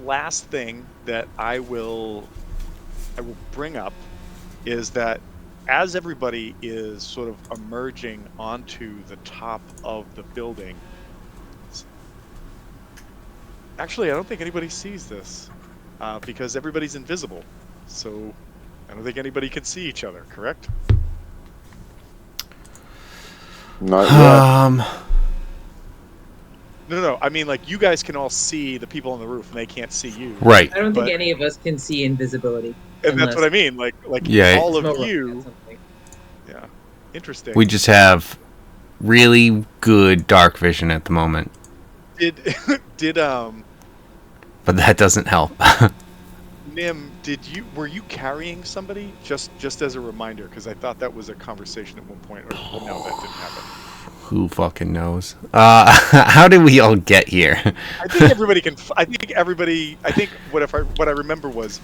last thing that I will bring up is that as everybody is sort of emerging onto the top of the building, actually, I don't think anybody sees this because everybody's invisible. So I don't think anybody can see each other, correct? Not yet. No. I mean, like, you guys can all see the people on the roof, and they can't see you. Right. I don't think any of us can see invisibility. And that's what I mean. Like Yeah. all of you. Something. Yeah. Interesting. We just have really good dark vision at the moment. But that doesn't help. Nim, were you carrying somebody just as a reminder? Because I thought that was a conversation at one point. Or no, that didn't happen. Who fucking knows? How did we all get here? I think everybody can. I think what I remember was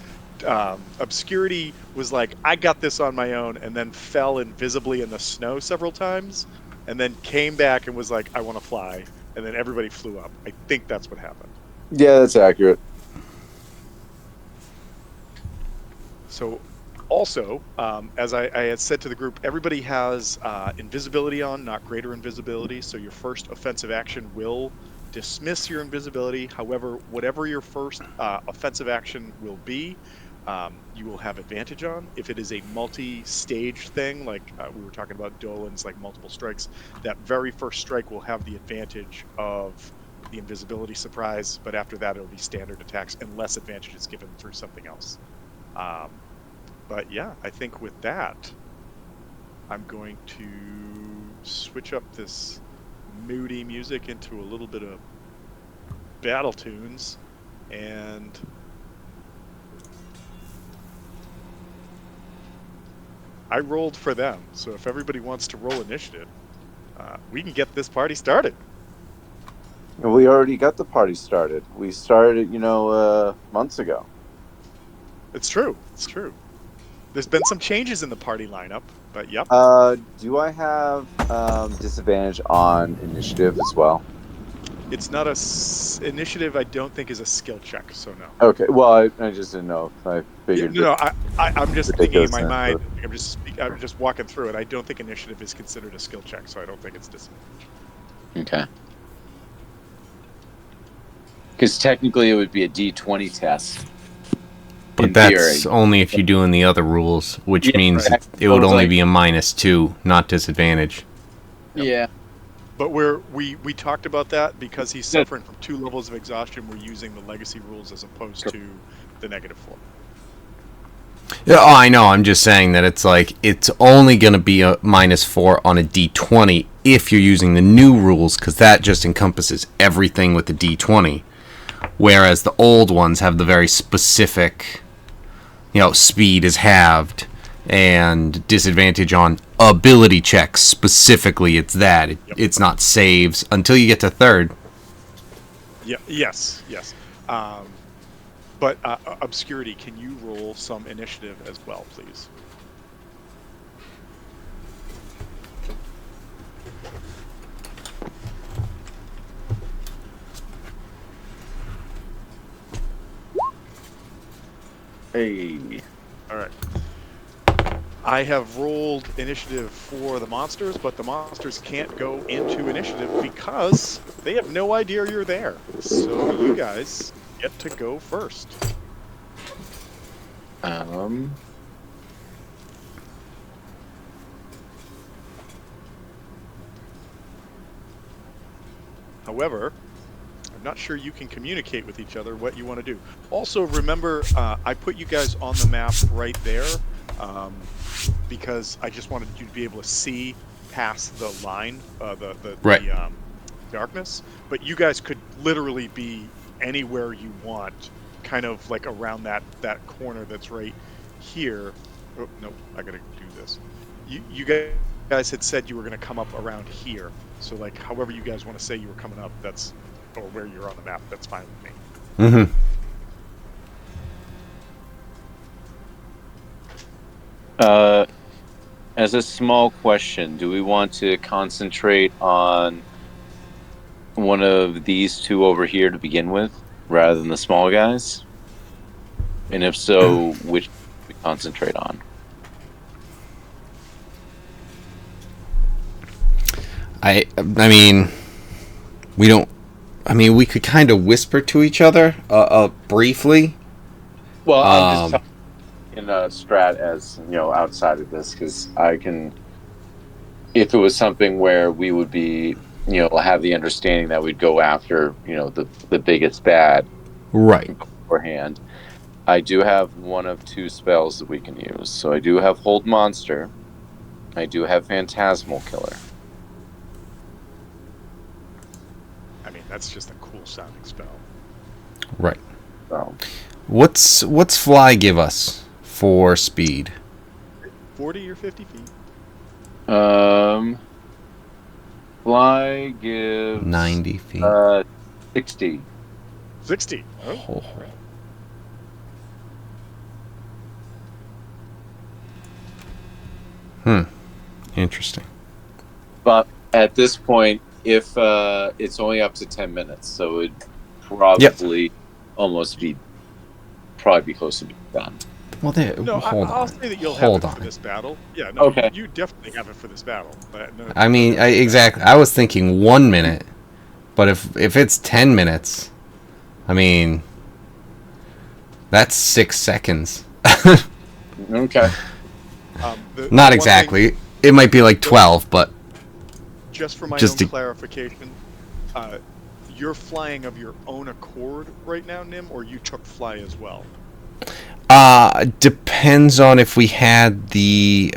Obscurity was like, I got this on my own, and then fell invisibly in the snow several times, and then came back and was like, I want to fly, and then everybody flew up. I think that's what happened. Yeah, that's accurate. So, also, as I had said to the group, everybody has invisibility on, not greater invisibility. So your first offensive action will dismiss your invisibility. However, whatever your first offensive action will be, you will have advantage on. If it is a multi-stage thing, like we were talking about Dolan's, like multiple strikes, that very first strike will have the advantage of the invisibility surprise, but after that it'll be standard attacks unless advantage is given through something else. But yeah, I think with that, I'm going to switch up this moody music into a little bit of battle tunes, and I rolled for them. So if everybody wants to roll initiative, we can get this party started. We already got the party started. We started, months ago. It's true. It's true. There's been some changes in the party lineup, but yep. Do I have disadvantage on initiative as well? It's not initiative. I don't think is a skill check, so no. Okay. Well, I just didn't know. I figured. No, I'm just thinking in my mind. I'm just walking through it. I don't think initiative is considered a skill check, so I don't think it's disadvantage. Okay. Because technically it would be a D20 test. But that's only if you're doing the other rules, which means it would only be a -2, not disadvantage. Yeah. But we talked about that because he's suffering from 2 levels of exhaustion. We're using the legacy rules as opposed to the -4. Yeah, I know. I'm just saying that it's only going to be a -4 on a D20 if you're using the new rules, because that just encompasses everything with the D20. Whereas the old ones have the very specific, speed is halved and disadvantage on ability checks. Specifically, it's that. It's not saves until you get to 3rd. Yeah. Yes. But Obscurity, can you roll some initiative as well, please? Hey. All right. I have rolled initiative for the monsters, but the monsters can't go into initiative because they have no idea you're there. So you guys get to go first. However, I'm not sure you can communicate with each other what you want to do. Also, remember, I put you guys on the map right there because I just wanted you to be able to see past the line, the darkness. But you guys could literally be anywhere you want, kind of like around that corner that's right here. Oh, no, I gotta do this. You guys had said you were gonna come up around here. So like, however you guys want to say you were coming up, that's, or where you're on the map, that's fine with me. Mm-hmm. As a small question, do we want to concentrate on one of these two over here to begin with? rather than the small guys? And if so, which we concentrate on? I mean, we don't. I mean, we could kind of whisper to each other briefly. Well, I'm just talking in a strat as outside of this, because I can. If it was something where we would be, have the understanding that we'd go after, the biggest bad Right. beforehand. I do have one of two spells that we can use. So I do have Hold Monster. I do have Phantasmal Killer. I mean, that's just a cool sounding spell. Right. So What's Fly give us for speed? 40 or 50 feet? Fly gives 90 feet. 60. 60. Oh. Interesting. But at this point, if it's only up to 10 minutes, so it would probably almost be close to being done. Well, there. No, Hold I'll on. say that you'll Hold have it on. for this battle. Yeah, no, Okay. you definitely have it for this battle. But no, I mean, exactly. I was thinking 1 minute, but if it's 10 minutes, I mean, that's 6 seconds. Okay. Not exactly. It might be like 12, but Just for my Just own to- clarification, you're flying of your own accord right now, Nim, or you took fly as well? depends on if we had the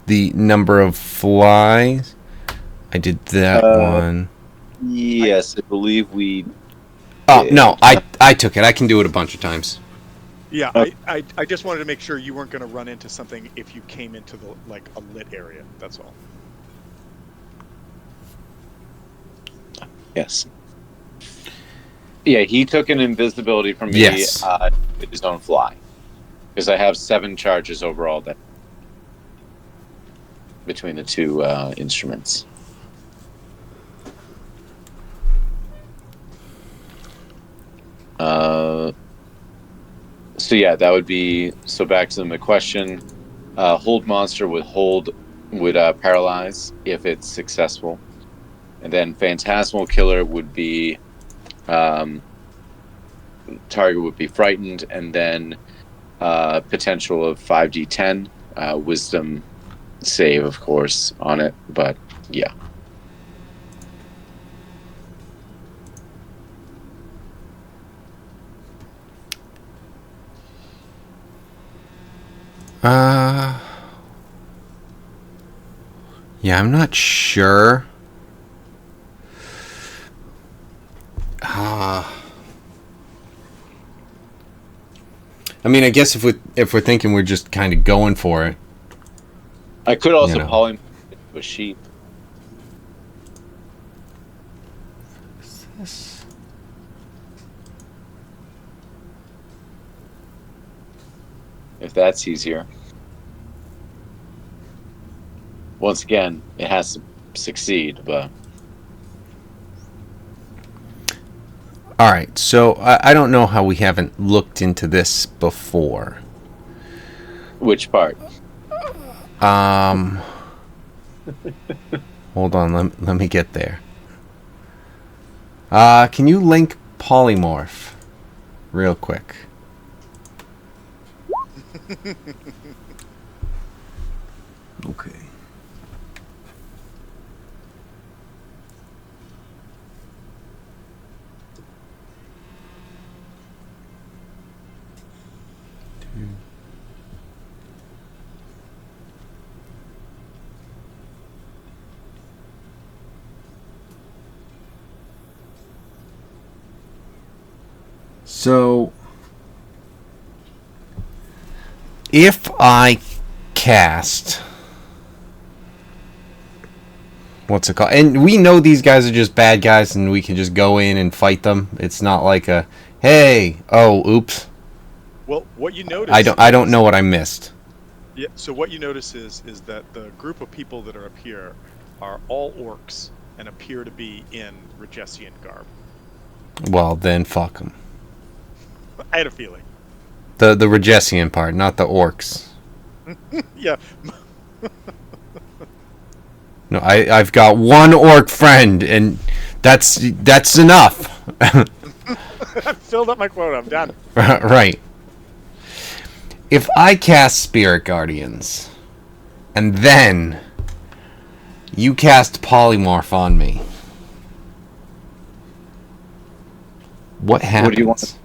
number of flies. I did that one. Yes, I believe we. Oh no, I took it. I can do it a bunch of times. Yeah, Okay. I just wanted to make sure you weren't going to run into something if you came into the a lit area. That's all. Yes. Yeah, he took an invisibility from me. Yes. With his own fly, because I have 7 charges overall that between the two instruments. So yeah, that would be. So back to the question. Hold Monster would paralyze if it's successful, and then Phantasmal Killer would be target would be frightened, and then potential of 5d10 wisdom save, of course, on it. But yeah. Yeah, I'm not sure. I mean, I guess if we're thinking we're just kind of going for it. I could also You know. polymorph a sheep. If that's easier. Once again, it has to succeed, but All right, so I don't know how we haven't looked into this before. which part? Hold on, let me get there. Can you link polymorph real quick? Okay. So, if I cast, what's it called? And we know these guys are just bad guys, and we can just go in and fight them. It's not like a, hey, oh, oops. Well, what you notice. I don't know what I missed. Yeah. So what you notice is that the group of people that are up here are all orcs and appear to be in Regessian garb. Well, then fuck them. I had a feeling. The Regessian part, not the orcs. Yeah. No, I've got one orc friend, and that's enough. I've filled up my quota. I'm done. Right. If I cast Spirit Guardians, and then you cast Polymorph on me, what happens? What do you want?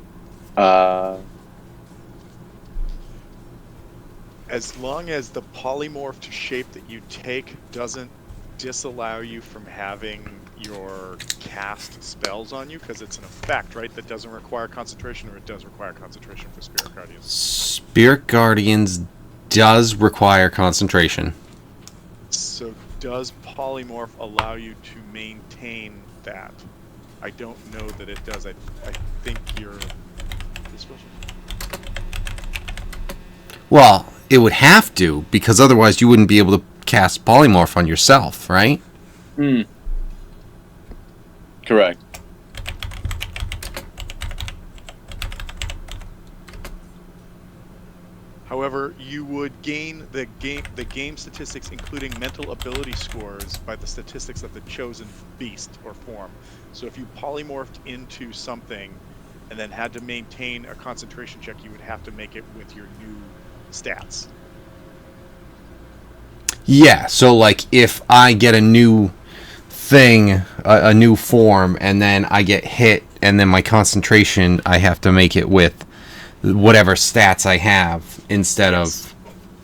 As long as the polymorphed shape that you take doesn't disallow you from having your cast spells on you, because it's an effect, right, that doesn't require concentration, or it does require concentration for Spirit Guardians? Spirit Guardians does require concentration. So does polymorph allow you to maintain that? I don't know that it does. I think you're... Well, it would have to, because otherwise you wouldn't be able to cast Polymorph on yourself, right? Correct. However, you would gain the game statistics, including mental ability scores, by the statistics of the chosen beast or form. So if you polymorphed into something and then had to maintain a concentration check, you would have to make it with your new stats. Yeah, so like if I get a new thing, a new form, and then I get hit, and then my concentration, I have to make it with whatever stats I have instead of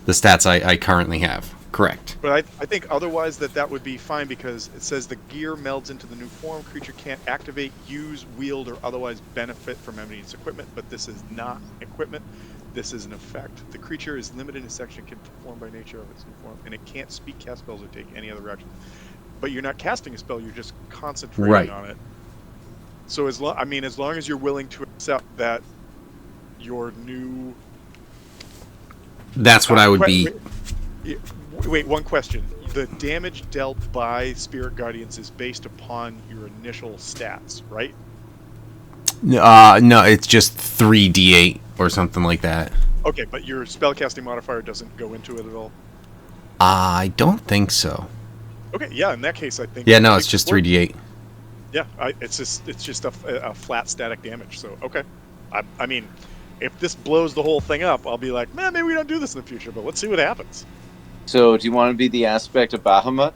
the stats I currently have. Correct. But I think otherwise that would be fine, because it says the gear melds into the new form. Creature can't activate, use, wield, or otherwise benefit from enemy's equipment, but this is not equipment. This is an effect. The creature is limited in section, can perform by nature of its new form, and it can't speak, cast spells, or take any other action. But you're not casting a spell; you're just concentrating on it. So as long as you're willing to accept that your new... That's what I would be. Wait, one question. The damage dealt by Spirit Guardians is based upon your initial stats, right? No, it's just 3d8 or something like that. Okay, but your spellcasting modifier doesn't go into it at all? I don't think so. Okay, yeah, in that case, I think... Yeah, no, it's just 3d8. Yeah, it's just a flat static damage, so, okay. I mean, if this blows the whole thing up, I'll be like, man, maybe we don't do this in the future, but let's see what happens. So, do you want to be the aspect of Bahamut?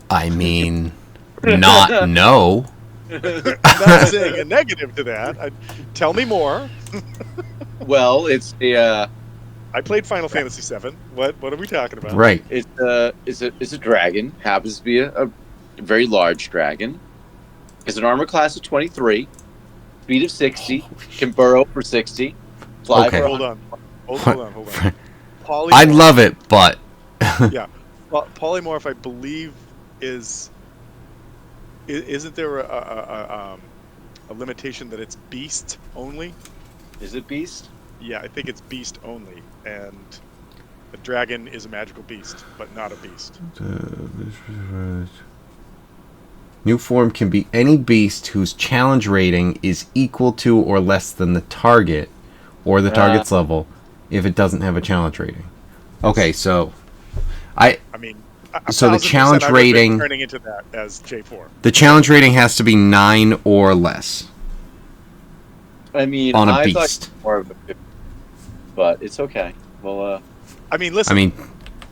I mean, not no. I'm not saying a negative to that. Tell me more. Well, it's a... I played Final Fantasy VII. What are we talking about? Right. It's a dragon. Happens to be a very large dragon. It's an armor class of 23. Speed of 60. Can burrow for 60. Fly Okay. for... Hold on. I love it, but... Yeah. Polymorph, I believe, isn't there a limitation that it's beast only? Is it beast? Yeah, I think it's beast only, and a dragon is a magical beast, but not a beast. New form can be any beast whose challenge rating is equal to or less than the target, or the target's level, if it doesn't have a challenge rating. Okay, so... So the challenge rating... Turning into that as J4. The challenge rating has to be 9 or less. I mean, on a I beast. thought more of a 50, but it's okay. Well, listen.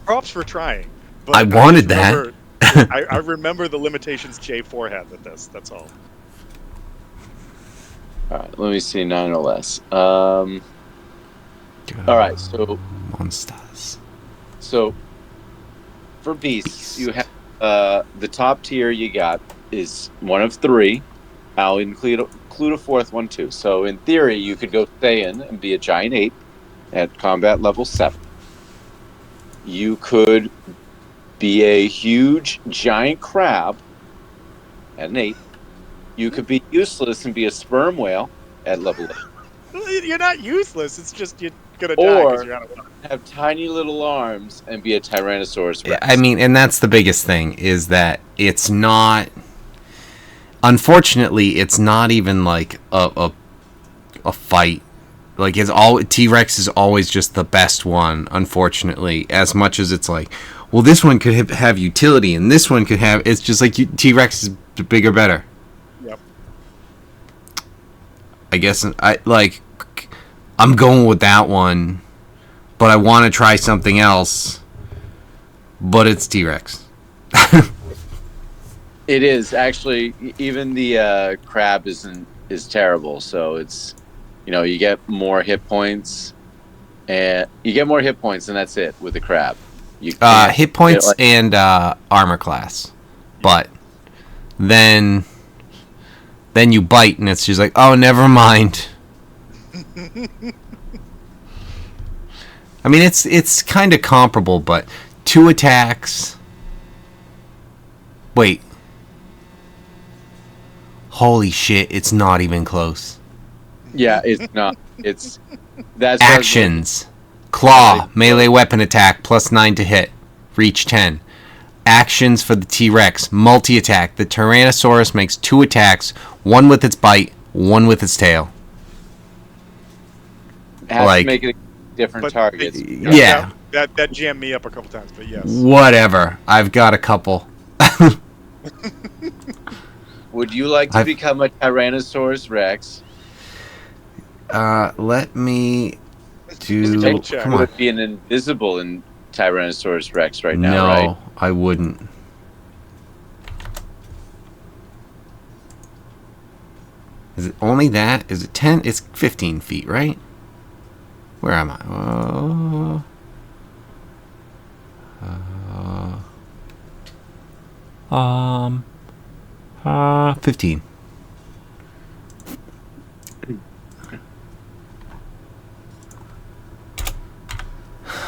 Props for trying. But I wanted that. I remember the limitations J4 had with this. That's all. all right, let me see, 9 or less. All right, so Monsters. So, for beasts, you have the top tier you got is one of 3. I'll include a fourth one too. So, in theory, you could go Thayan and be a giant ape at combat level 7. You could be a huge giant crab at an 8. You could be useless and be a sperm whale at level 8. You're not useless. It's just you're gonna die because you're out of water. Have tiny little arms and be a Tyrannosaurus Rex. I mean, and that's the biggest thing, is that it's not... unfortunately, it's not even like a fight. Like it's all T-Rex is always just the best one. Unfortunately, as much as it's like, well, this one could have utility, and this one could have. It's just like T-Rex is bigger, better. Yep. I guess I'm going with that one, but I want to try something else. But it's T-Rex. It is actually, even the crab is terrible. So it's, you get more hit points, and and that's it with the crab. You hit points and armor class, but then you bite and it's just like, oh, never mind. I mean, it's kind of comparable, but 2 attacks. Wait. Holy shit, it's not even close. Yeah, it's not. That's actions. Claw, melee weapon attack, +9 to hit. Reach 10. Actions for the T-Rex. Multi-attack. The Tyrannosaurus makes 2 attacks, 1 with its bite, 1 with its tail. Has to make it different targets. Yeah. That jammed me up a couple times, but yes. Whatever. I've got a couple. Would you like to become a Tyrannosaurus Rex? Let me do. Come on. Would be an invisible in Tyrannosaurus Rex right now, no, right? No, I wouldn't. Is it only that? Is it 10? It's 15 feet, right? Where am I? 15.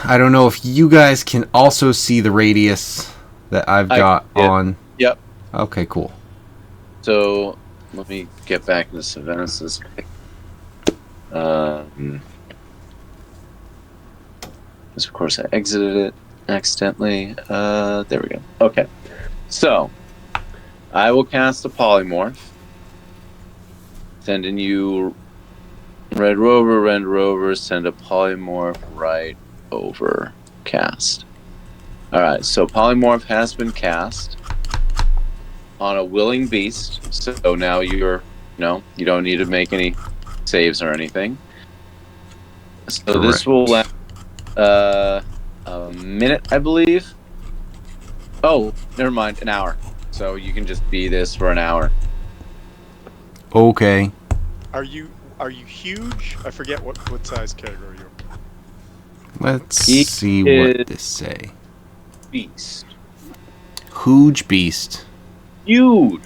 I don't know if you guys can also see the radius that I've got on. Yep. Okay, cool. So let me get back into Savannah's. Of course, I exited it accidentally. There we go. Okay. So I will cast a polymorph, sending you Red Rover, send a polymorph right over cast. Alright, so polymorph has been cast on a willing beast, so now you don't need to make any saves or anything. So correct. This will last a minute, I believe. Oh, never mind, an hour. So you can just be this for an hour. Okay. Are you huge? I forget what size category you're. Let's see what this say. Beast. Huge beast. Huge.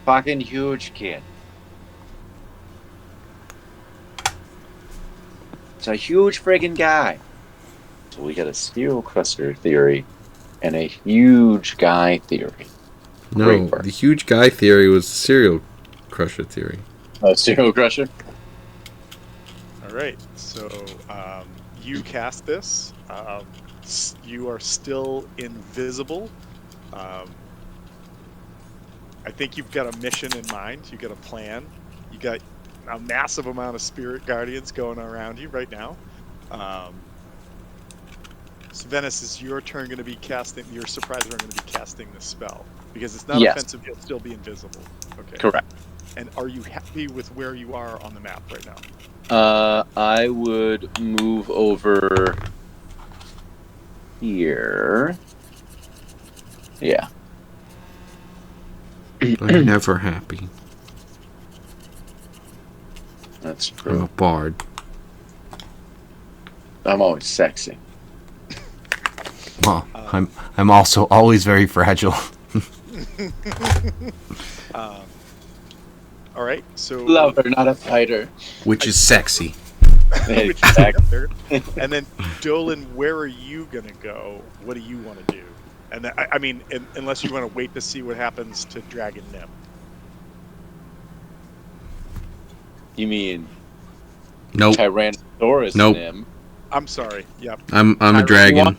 Fucking huge, kid. It's a huge friggin' guy. So we got a serial crusher theory and a huge guy theory. No, the huge guy theory was the serial crusher theory. Oh, serial crusher? All right, so you cast this. You are still invisible. I think you've got a mission in mind. You got a plan. You got a massive amount of spirit guardians going around you right now. So Venice, is your turn going to be casting? Your surprise round going to be casting this spell because it's not offensive. You'll still be invisible. Okay. Correct. And are you happy with where you are on the map right now? I would move over here. Yeah. I'm never happy. That's true. I'm a bard. I'm always sexy. Well, I'm also always very fragile. All right, so lover, not a fighter, which is sexy. And then Dolan, where are you gonna go? What do you want to do? And I mean, unless you want to wait to see what happens to Dragon Nim. You mean? Nope. Tyrannosaurus Nim. I'm sorry. Yep. I'm a dragon.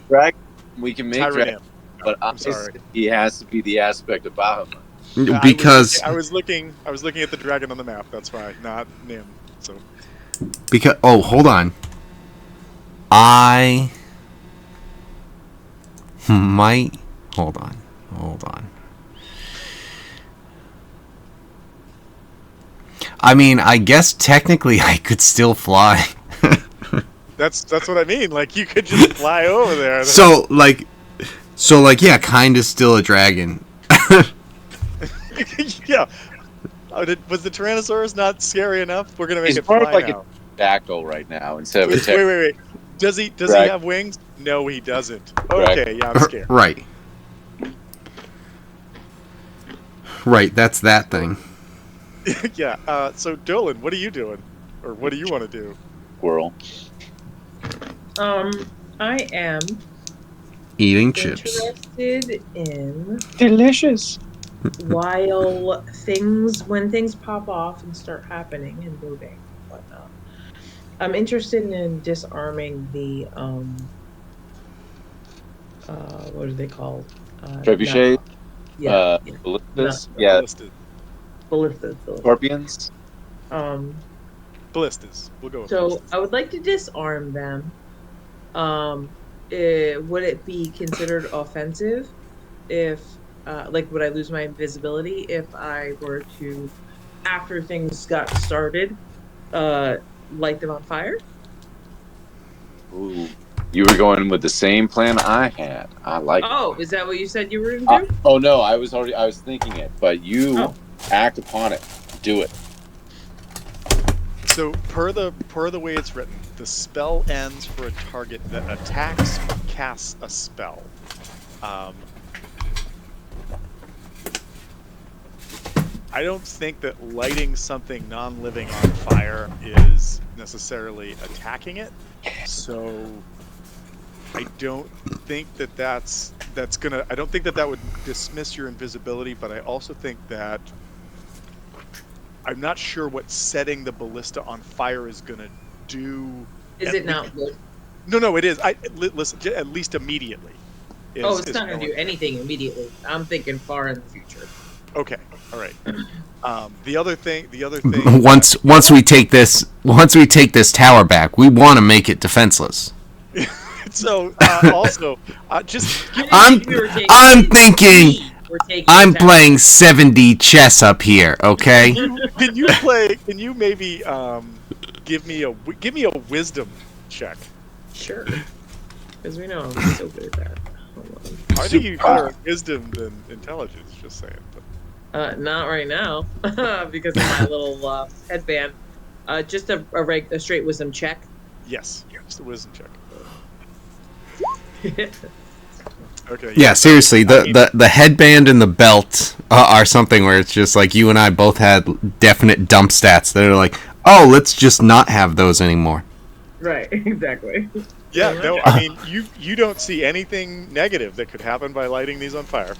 We can make dragon, but I'm sorry. He has to be the aspect of Bahamut. Because I was looking at the dragon on the map. That's why, not Nim. So hold on. I might hold on. I mean, I guess technically I could still fly. that's what I mean. Like you could just fly over there. So yeah, kind of still a dragon. Yeah. Was the Tyrannosaurus not scary enough? We're gonna make He's it more fly like now. a jackal right now instead of a Wait. Does he Drag- have wings? No, he doesn't. Drag- Okay, yeah, I'm scared. Right. Right, that's that thing. Yeah. So Dolan, what are you doing, or what do you want to do? squirrel. I am Eating chips. interested in Delicious. when things pop off and start happening and moving and whatnot. I'm interested in disarming the what are they called? Trebuchet. Yeah, Ballistas. No. Yeah. ballistas. Scorpions. Ballistas. We'll go with So ballistas. I would like to disarm them. Would it be considered offensive if, would I lose my invisibility if I were to, after things got started, light them on fire? Ooh. You were going with the same plan I had. I like it. Oh, is that what you said you were going to do? Oh no, I was thinking it, but you act upon it. Do it. So per the way it's written, the spell ends for a target that attacks or casts a spell. I don't think that lighting something non-living on fire is necessarily attacking it. So I don't think that's gonna. I don't think that would dismiss your invisibility, but I also think that I'm not sure what setting the ballista on fire is gonna do. Is it not wood? No, it is. Listen, at least immediately. It's not going to do anything immediately. I'm thinking far in the future. Okay, all right. The other thing. Once we take this tower back, we want to make it defenseless. So also, just I'm thinking. I'm playing 7D chess up here. Okay. Can you play? Can you maybe give me a wisdom check? Sure. Because we know I'm so good at that. Hold on. I think you better at wisdom than intelligence. Just saying. But. Not right now, because of my little headband. Just a straight wisdom check. Yes, just a wisdom check. Okay. Yeah, seriously, the headband and the belt are something where it's just like you and I both had definite dump stats that are like, oh, let's just not have those anymore. Right, exactly. Yeah, no, I mean, you don't see anything negative that could happen by lighting these on fire.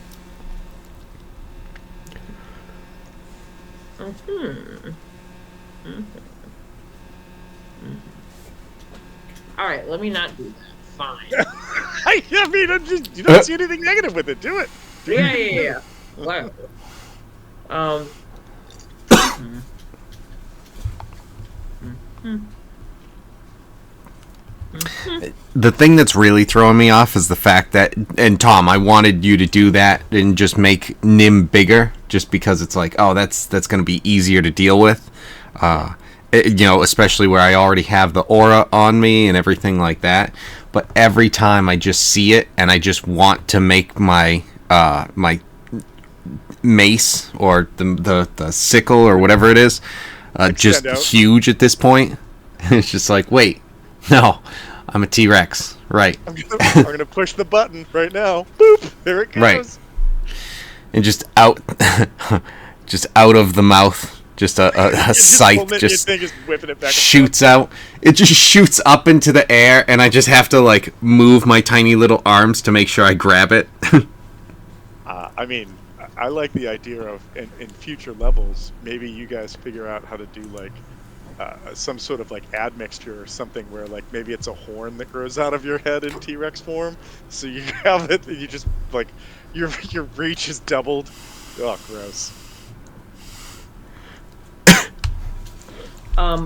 All right, let me not do that. Fine. I mean, you don't see anything negative with it. Do it. Yeah. Wow. The thing that's really throwing me off is the fact that, and Tom, I wanted you to do that and just make Nim bigger, just because it's like, oh, that's going to be easier to deal with. Especially where I already have the aura on me and everything like that. But every time I just see it and I just want to make my my mace or the sickle or whatever it is just huge at this point. It's just like, wait, no, I'm a T-Rex, right? I'm gonna push the button right now. Boop! There it goes. Right. And just out of the mouth. Just a scythe just shoots out. It just shoots up into the air, and I just have to like move my tiny little arms to make sure I grab it. I mean, I like the idea of in future levels, maybe you guys figure out how to do like some sort of like admixture or something where like maybe it's a horn that grows out of your head in T-Rex form, so you have it and you just like your reach is doubled. Oh, gross.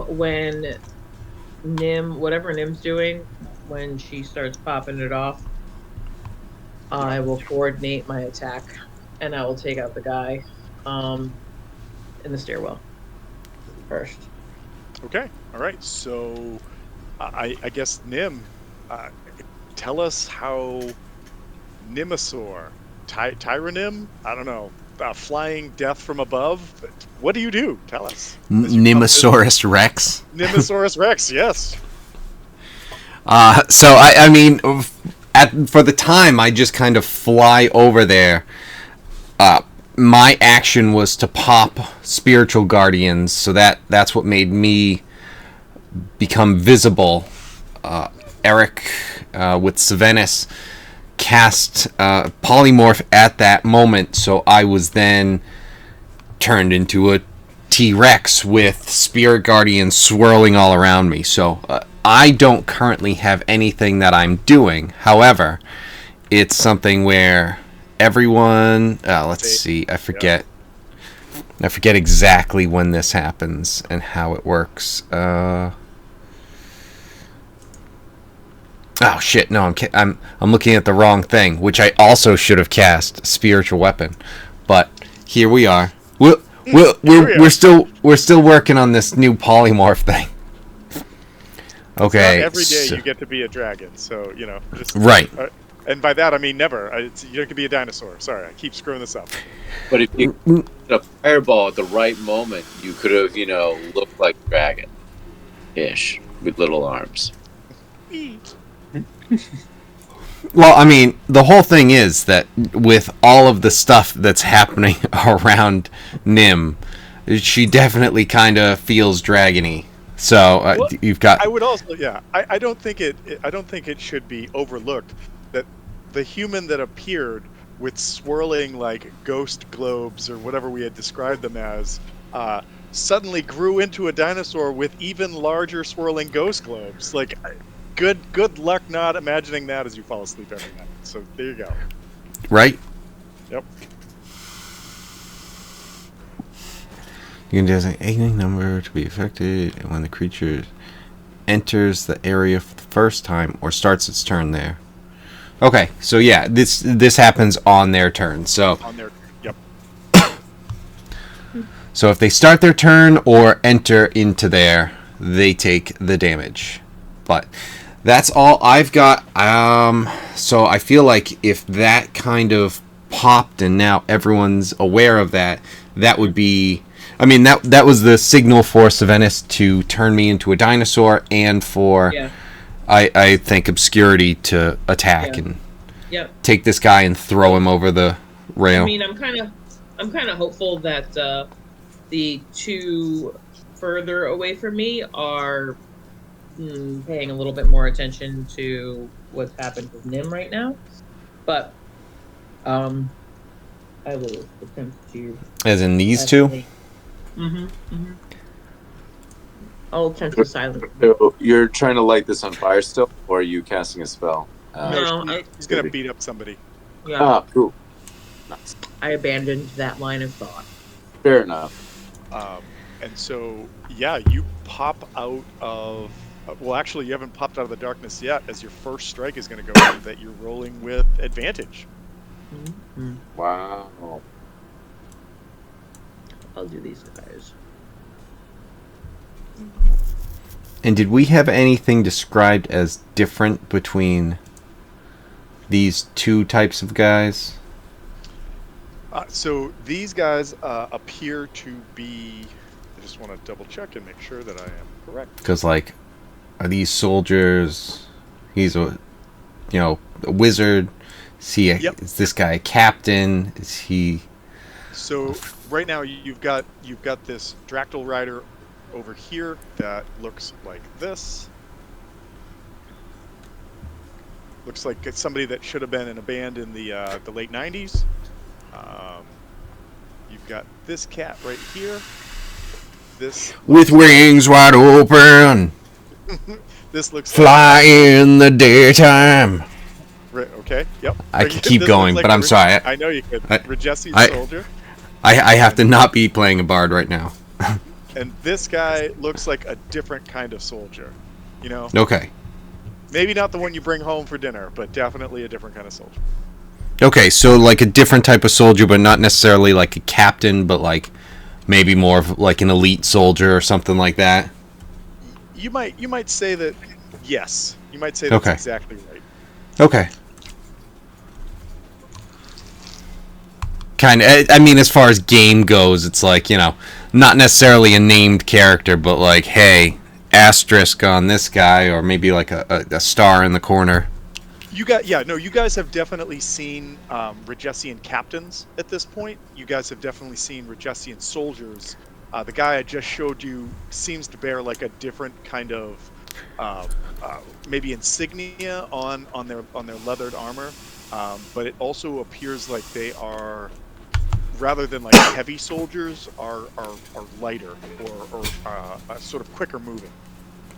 When whatever Nim's doing, when she starts popping it off, I will coordinate my attack, and I will take out the guy, in the stairwell first. Okay. All right. So I guess Nim, uh, tell us how Nimosaur, Tyranim, I don't know, flying death from above. What do you do? Tell us. As you come Nimosaurus Rex. Nimosaurus Rex, yes. So I mean, for the time, I just kind of fly over there. My action was to pop spiritual guardians, so that's what made me become visible. Eric with Savenis cast polymorph at that moment, so I was then turned into a T-Rex with spirit guardians swirling all around me. So I don't currently have anything that I'm doing. However, it's something where everyone, let's see, I forget exactly when this happens and how it works. Oh shit! No, I'm looking at the wrong thing, which I also should have cast spiritual weapon, but here we are. We're still working on this new polymorph thing. Okay. Not every day you get to be a dragon, so just, right. And by that I mean never. You can be a dinosaur. Sorry, I keep screwing this up. But if you hit a fireball at the right moment, you could have, looked like a dragon-ish with little arms. Well, I mean, the whole thing is that with all of the stuff that's happening around Nim, she definitely kind of feels dragony. So you've got. I would also, yeah. I don't think it should be overlooked that the human that appeared with swirling like ghost globes or whatever we had described them as, suddenly grew into a dinosaur with even larger swirling ghost globes. Like, good luck not imagining that as you fall asleep every night. So there you go. Right? Yep. You can designate any number to be affected when the creature enters the area for the first time or starts its turn there. Okay, so yeah, this happens on their turn. So On their, yep. So if they start their turn or enter into there, they take the damage. But that's all I've got. So I feel like if that kind of popped and now everyone's aware of that, that would be... I mean, that was the signal for Savenis to turn me into a dinosaur and for, I think, Obscurity to attack and take this guy and throw him over the rail. I mean, I'm kind of hopeful that the two further away from me are paying a little bit more attention to what's happened with Nim right now, but I will attempt to. As in these two? I'll attempt to silence. So you're trying to light this on fire still, or are you casting a spell? No, He's gonna beat up somebody. Yeah, Ah, cool. Nice. I abandoned that line of thought. Fair enough. And so, yeah, you pop out of... well, actually, you haven't popped out of the darkness yet, as your first strike is going to go out that you're rolling with advantage. Wow. I'll do these guys. And did we have anything described as different between these two types of guys? So these guys appear to be... I just want to double check and make sure that I am correct. Because, like, are these soldiers? He's a wizard. Is this guy a captain? Is he? So right now you've got this Dractyl Rider over here that looks like this. Looks like it's somebody that should have been in a band in the late '90s. You've got this cat right here. This with wings wide open. This looks fly in the daytime. Okay. Yep. I could keep going, but I'm sorry. I know you could. Regessi I- soldier. I have to not be playing a bard right now. And this guy looks like a different kind of soldier. You know, Okay. maybe not the one you bring home for dinner, but definitely a different kind of soldier. Okay, so like a different type of soldier, but not necessarily like a captain, but like maybe more of like an elite soldier or something like that. You might say that. Yes, you might say that's Okay. exactly right. Okay. Kind of. I mean, as far as game goes, it's like, not necessarily a named character, but like, hey, asterisk on this guy, or maybe like a star in the corner. You guys have definitely seen Regessian captains at this point. You guys have definitely seen Regessian soldiers. The guy I just showed you seems to bear like a different kind of maybe insignia on their leathered armor, but it also appears like they are, rather than like heavy soldiers, are lighter or sort of quicker moving.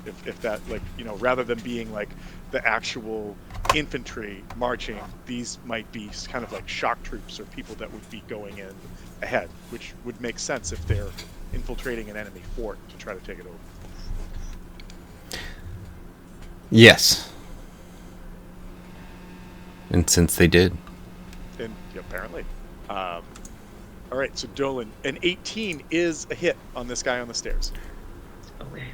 If that, like, rather than being like the actual infantry marching, these might be kind of like shock troops or people that would be going in ahead, which would make sense if they're infiltrating an enemy fort to try to take it over. Yes. And since they did. And apparently. All right, so Dolan, an 18 is a hit on this guy on the stairs. Okay.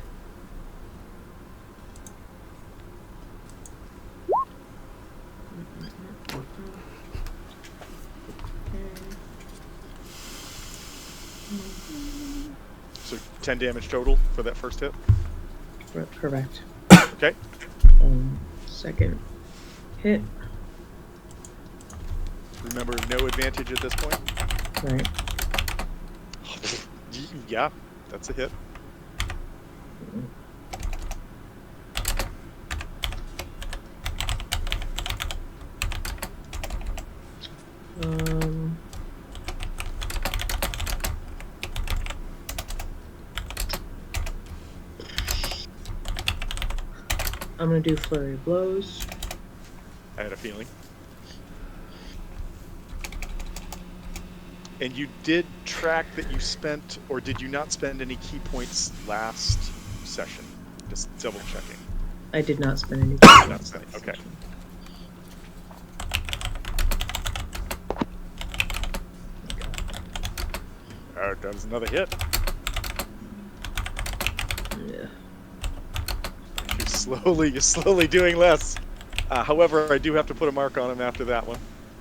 So 10 damage total for that first hit. Correct. Okay. Second hit. Remember, no advantage at this point. Right. Yeah, that's a hit. I'm gonna do flurry of blows. I had a feeling. And you did track that you spent, or did you not spend any key points last session? Just double checking. I did not spend any. Not spending. Okay. All right, that was another hit. Yeah. You're slowly doing less. However, I do have to put a mark on him after that one,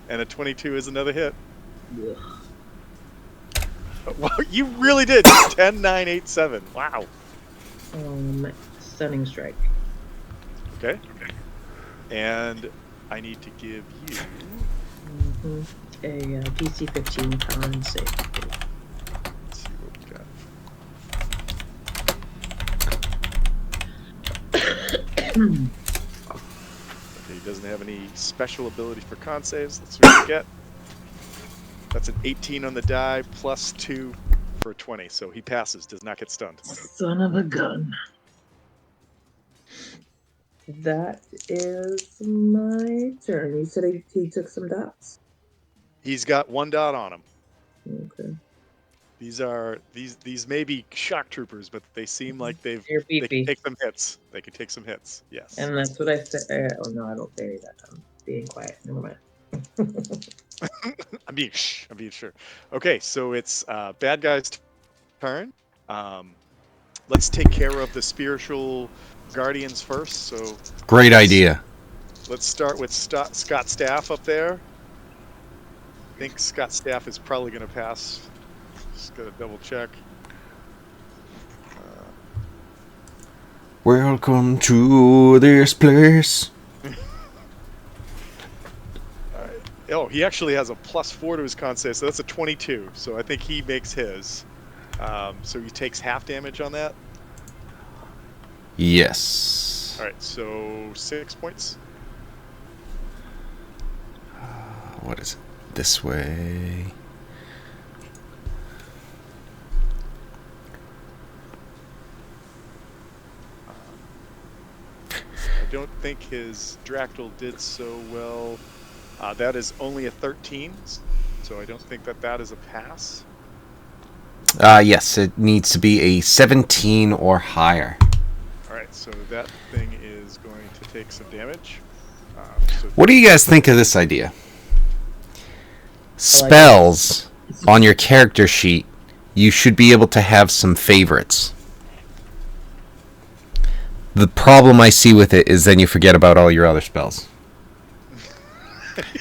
and a 22 is another hit. Ugh. Well, you really did. 10, 9, 8, 7. Wow. Stunning strike. Okay. And I need to give you A DC 15 con save. Let's see what we got. Okay, he doesn't have any special ability for con saves. Let's see what we get. That's an 18 on the die, plus 2 for a 20. So he passes, does not get stunned. Son of a gun. That is my turn. You said he took some dots? He's got 1 dot on him. Okay. These may be shock troopers, but they seem like they can take some hits. They can take some hits. Yes. And that's what I said. Oh no, I don't carry that. I'm being quiet. Never mind. I'm being sure. Okay, so it's bad guy's turn. Let's take care of the spiritual guardians first. So Great idea. let's start with Scott Staff up there. I think Scott Staff is probably going to pass. Just gotta double check. Welcome to this place. Oh, he actually has a +4 to his con save, so that's a 22. So I think he makes his. So he takes half damage on that. Yes. All right, so 6 points. What is it? This way. I don't think his Dractyl did so well. That is only a 13, so I don't think that is a pass. Yes, it needs to be a 17 or higher. All right, so that thing is going to take some damage. What do you guys think of this idea? Spells on your character sheet, you should be able to have some favorites. The problem I see with it is then you forget about all your other spells.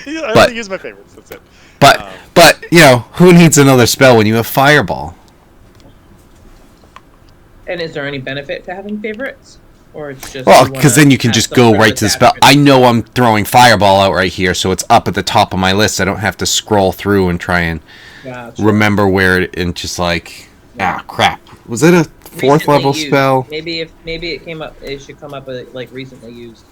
I only use my favorites. That's it. But you know, who needs another spell when you have Fireball? And is there any benefit to having favorites? Or it's just Well, because then you can just go right to the spell. I know I'm throwing Fireball out right here, so it's up at the top of my list. I don't have to scroll through and try and remember where it, and just like, crap. Was it a fourth level spell? Maybe it came up. It should come up with like recently used.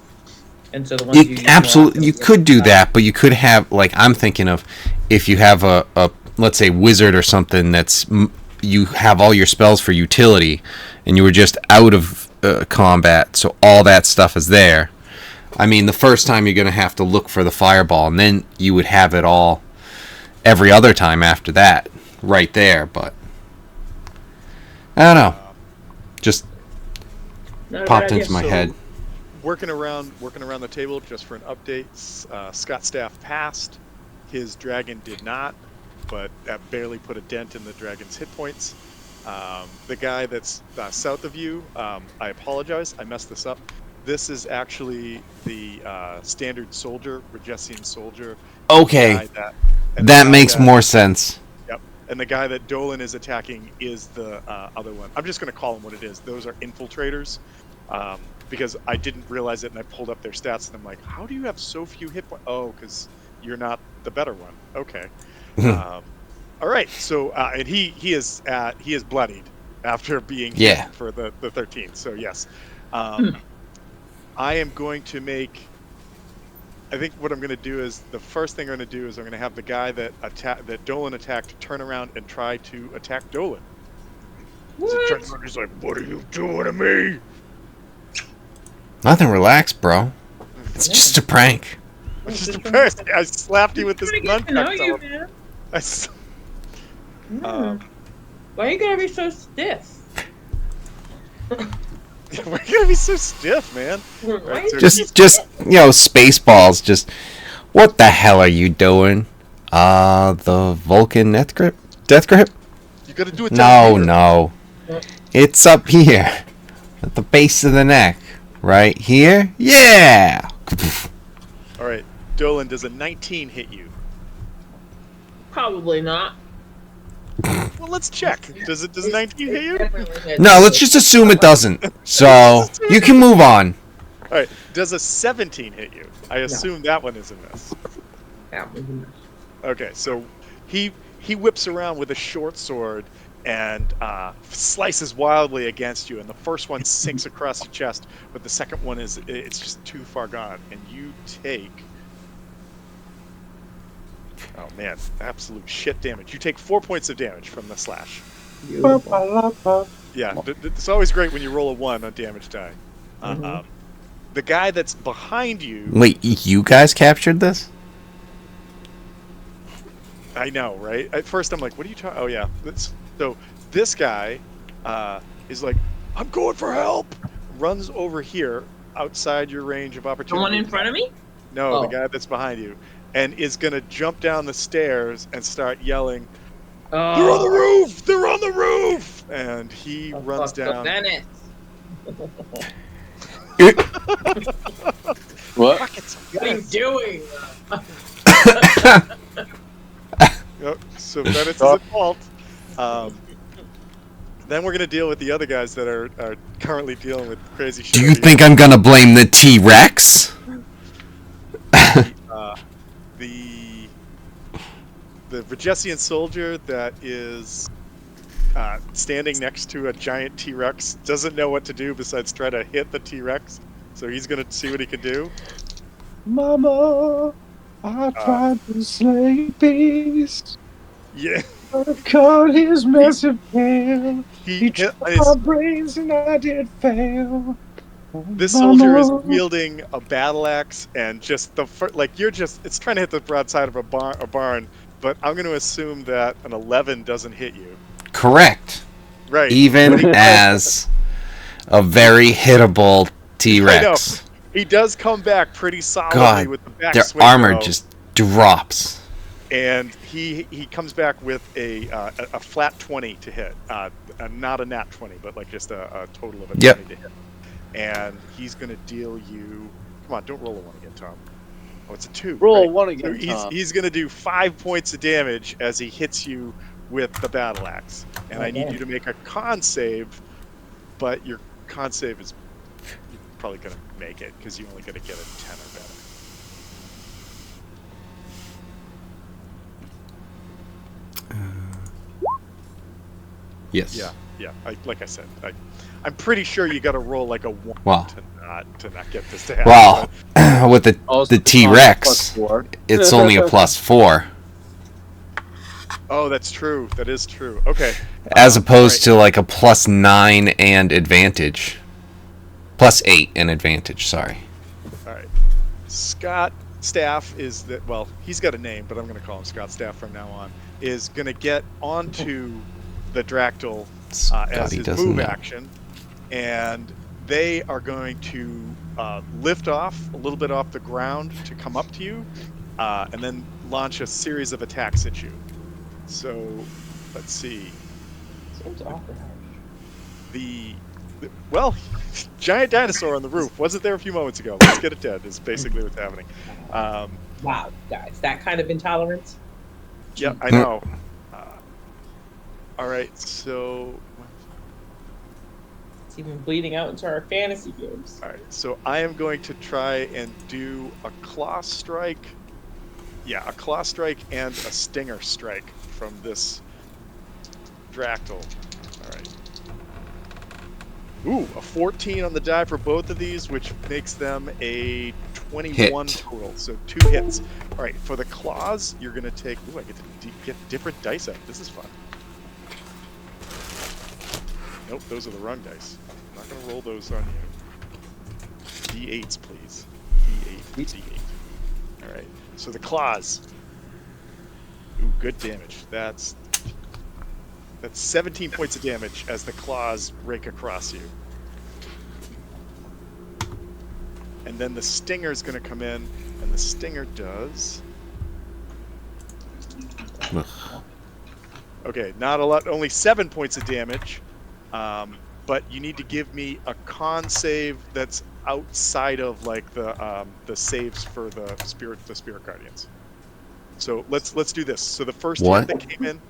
And so the ones you absolutely, you could do that, but you could have, like, I'm thinking of if you have a let's say wizard or something that's you have all your spells for utility, and you were just out of combat, so all that stuff is there. I mean, the first time you're gonna have to look for the Fireball, and then you would have it all every other time after that, right there. But I don't know, just popped into my head. Working around the table just for an update. Scott Staff passed. His dragon did not, but that barely put a dent in the dragon's hit points. The guy that's south of you, I apologize, I messed this up. This is actually the standard soldier, Regessian soldier. Okay, that makes more sense. Yep, and the guy that Dolan is attacking is the other one. I'm just going to call them what it is. Those are infiltrators. Because I didn't realize it, and I pulled up their stats, and I'm like, how do you have so few hit points? Oh, because you're not the better one. Okay. All right. So, and he is bloodied after being hit for the 13. So yes, I am going to make. I think what I'm going to do is the first thing I'm going to do is I'm going to have the guy that Dolan attacked turn around and try to attack Dolan. What? He's like, "What are you doing to me?" Nothing, relax, bro. It's just a prank. It's just a prank. I slapped you with this gun. Why are you gonna be so stiff? We're gonna be so stiff, man. Right, so just you know, Spaceballs. Just what the hell are you doing? The Vulcan death grip. You gotta do it. No. It's up here, at the base of the neck. Right here? Yeah! Alright, Dolan, does a 19 hit you? Probably not. Well, let's check. Does a 19 hit you? No, let's just assume it doesn't. So, you can move on. Alright, does a 17 hit you? I assume that one is a miss. That was a miss. Okay, so he whips around with a short sword and slices wildly against you, and the first one sinks across the chest, but the second one it's just too far gone, and you take, oh man, absolute shit damage. You take 4 points of damage from the slash. Yeah, it's always great when you roll a 1 on damage die. The guy that's behind you. Wait, you guys captured this? I know, right? At first I'm like, what are you talking? Oh yeah, so this guy is like, I'm going for help. Runs over here outside your range of opportunity. The one in front of me? No, the guy that's behind you, and is gonna jump down the stairs and start yelling, "They're on the roof! They're on the roof!" And he runs down. What? What are you doing? Yep, so Bennett's is at fault. Then we're gonna deal with the other guys that are currently dealing with crazy shit. Do you think I'm gonna blame the T-Rex? The Regessian soldier that is standing next to a giant T-Rex doesn't know what to do besides try to hit the T-Rex. So he's gonna see what he can do. Mama, I tried to slay beast. Yeah. I caught his massive tail. He took my brains and I did fail. This soldier is wielding a battle axe and just it's trying to hit the broadside of a barn, but I'm going to assume that an 11 doesn't hit you. correct. Right. Even as a very hittable T-Rex. He does come back pretty solidly God, with the back their swing, armor though, just drops. and he comes back with a flat 20 to hit, not a nat 20, but like just a total of a 20 to hit, and he's gonna deal you. Come on, don't roll a 1 again, Tom. Oh, it's a 2. Roll right? 1 again, So Tom. he's gonna do 5 points of damage as he hits you with the battle axe, and I need you to make a con save, but your con save is you're probably gonna make it because you're only gonna get a 10 or better. Yes. Yeah. Like I said, I'm pretty sure you got to roll like a 1 Wow. to not get this to happen. Well, with Also, the T-Rex, +4. it's only a +4, Oh, that's true. That is true. Okay. as opposed to like a +9 and advantage, +8 and advantage. Sorry. All right. Scott Staff is that. Well, he's got a name, but I'm going to call him Scott Staff from now on. Is going to get onto the Dractyl as he his doesn't move know. action, and they are going to lift off a little bit off the ground to come up to you, and then launch a series of attacks at you. So, let's see. Seems awkward. Well, giant dinosaur on the roof wasn't there a few moments ago. Let's get it dead. Is basically what's happening. Wow, guys, that kind of intolerance. Yeah, I know. All right, so It's even bleeding out into our fantasy games. all right, so I am going to try and do a claw strike. Yeah, a claw strike and a stinger strike from this Dractyl. All right. Ooh, a 14 on the die for both of these, which makes them a 21 Hit. total. So 2 hits. All right, for the claws, you're going to take... Ooh, I get to get different dice out. This is fun. Nope, those are the wrong dice. I'm not going to roll those on you. D8s, please. D8. All right, so the claws. Ooh, good damage. That's 17 points of damage as the claws rake across you. And then the stinger's going to come in, and the stinger does... Ugh. Okay, not a lot, only 7 points of damage. But you need to give me a con save that's outside of like the saves for the spirit guardians. So let's do this. So the first What? hit that came in.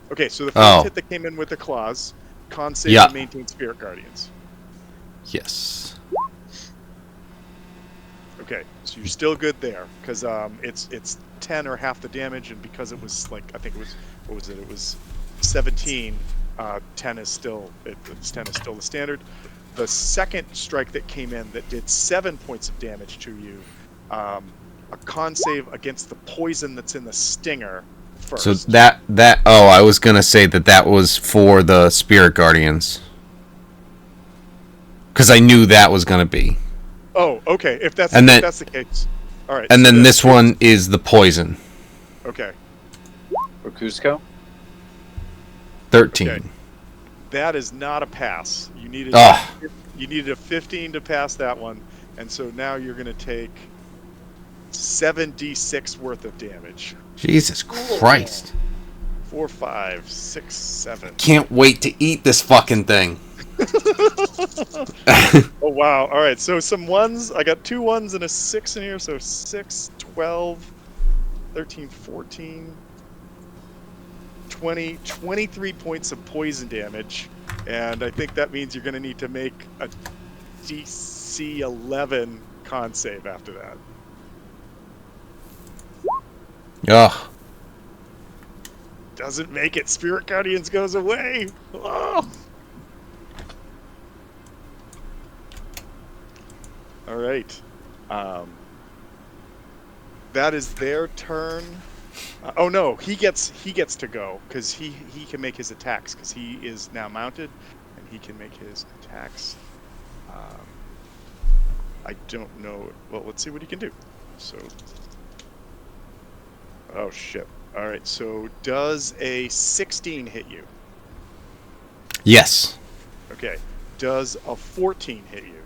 Okay, so the first hit that came in with the claws, con save to maintain spirit guardians. Yes. Okay, so you're still good there because it's 10 or half the damage, and because it was like I think it was what was it? It was 17. 10 is still it's 10 is still the standard. The second strike that came in that did 7 points of damage to you, a con save against the poison that's in the stinger first. So that I was gonna say that was for the spirit guardians, because I knew that was gonna be. Oh, okay. If that's the case, all right. And so then this one is the poison. Okay. For Cusco? 13. Okay. That is not a pass. You needed a 15 to pass that one, and so now you're going to take 7d6 worth of damage. Jesus Christ! 4, 5, 6, 7. Can't wait to eat this fucking thing. Oh wow! All right, so some ones. I got 2 1s and a 6 in here, so 6, 12, 13, 14. 23 points of poison damage, and I think that means you're going to need to make a DC 11 con save after that. Ugh. Doesn't make it. Spirit Guardians goes away. Oh. All right. That is their turn. Oh no, he gets to go because he can make his attacks because he is now mounted and he can make his attacks. I don't know. Well, let's see what he can do. So, oh shit! All right, so does a 16 hit you? Yes. Okay. Does a 14 hit you?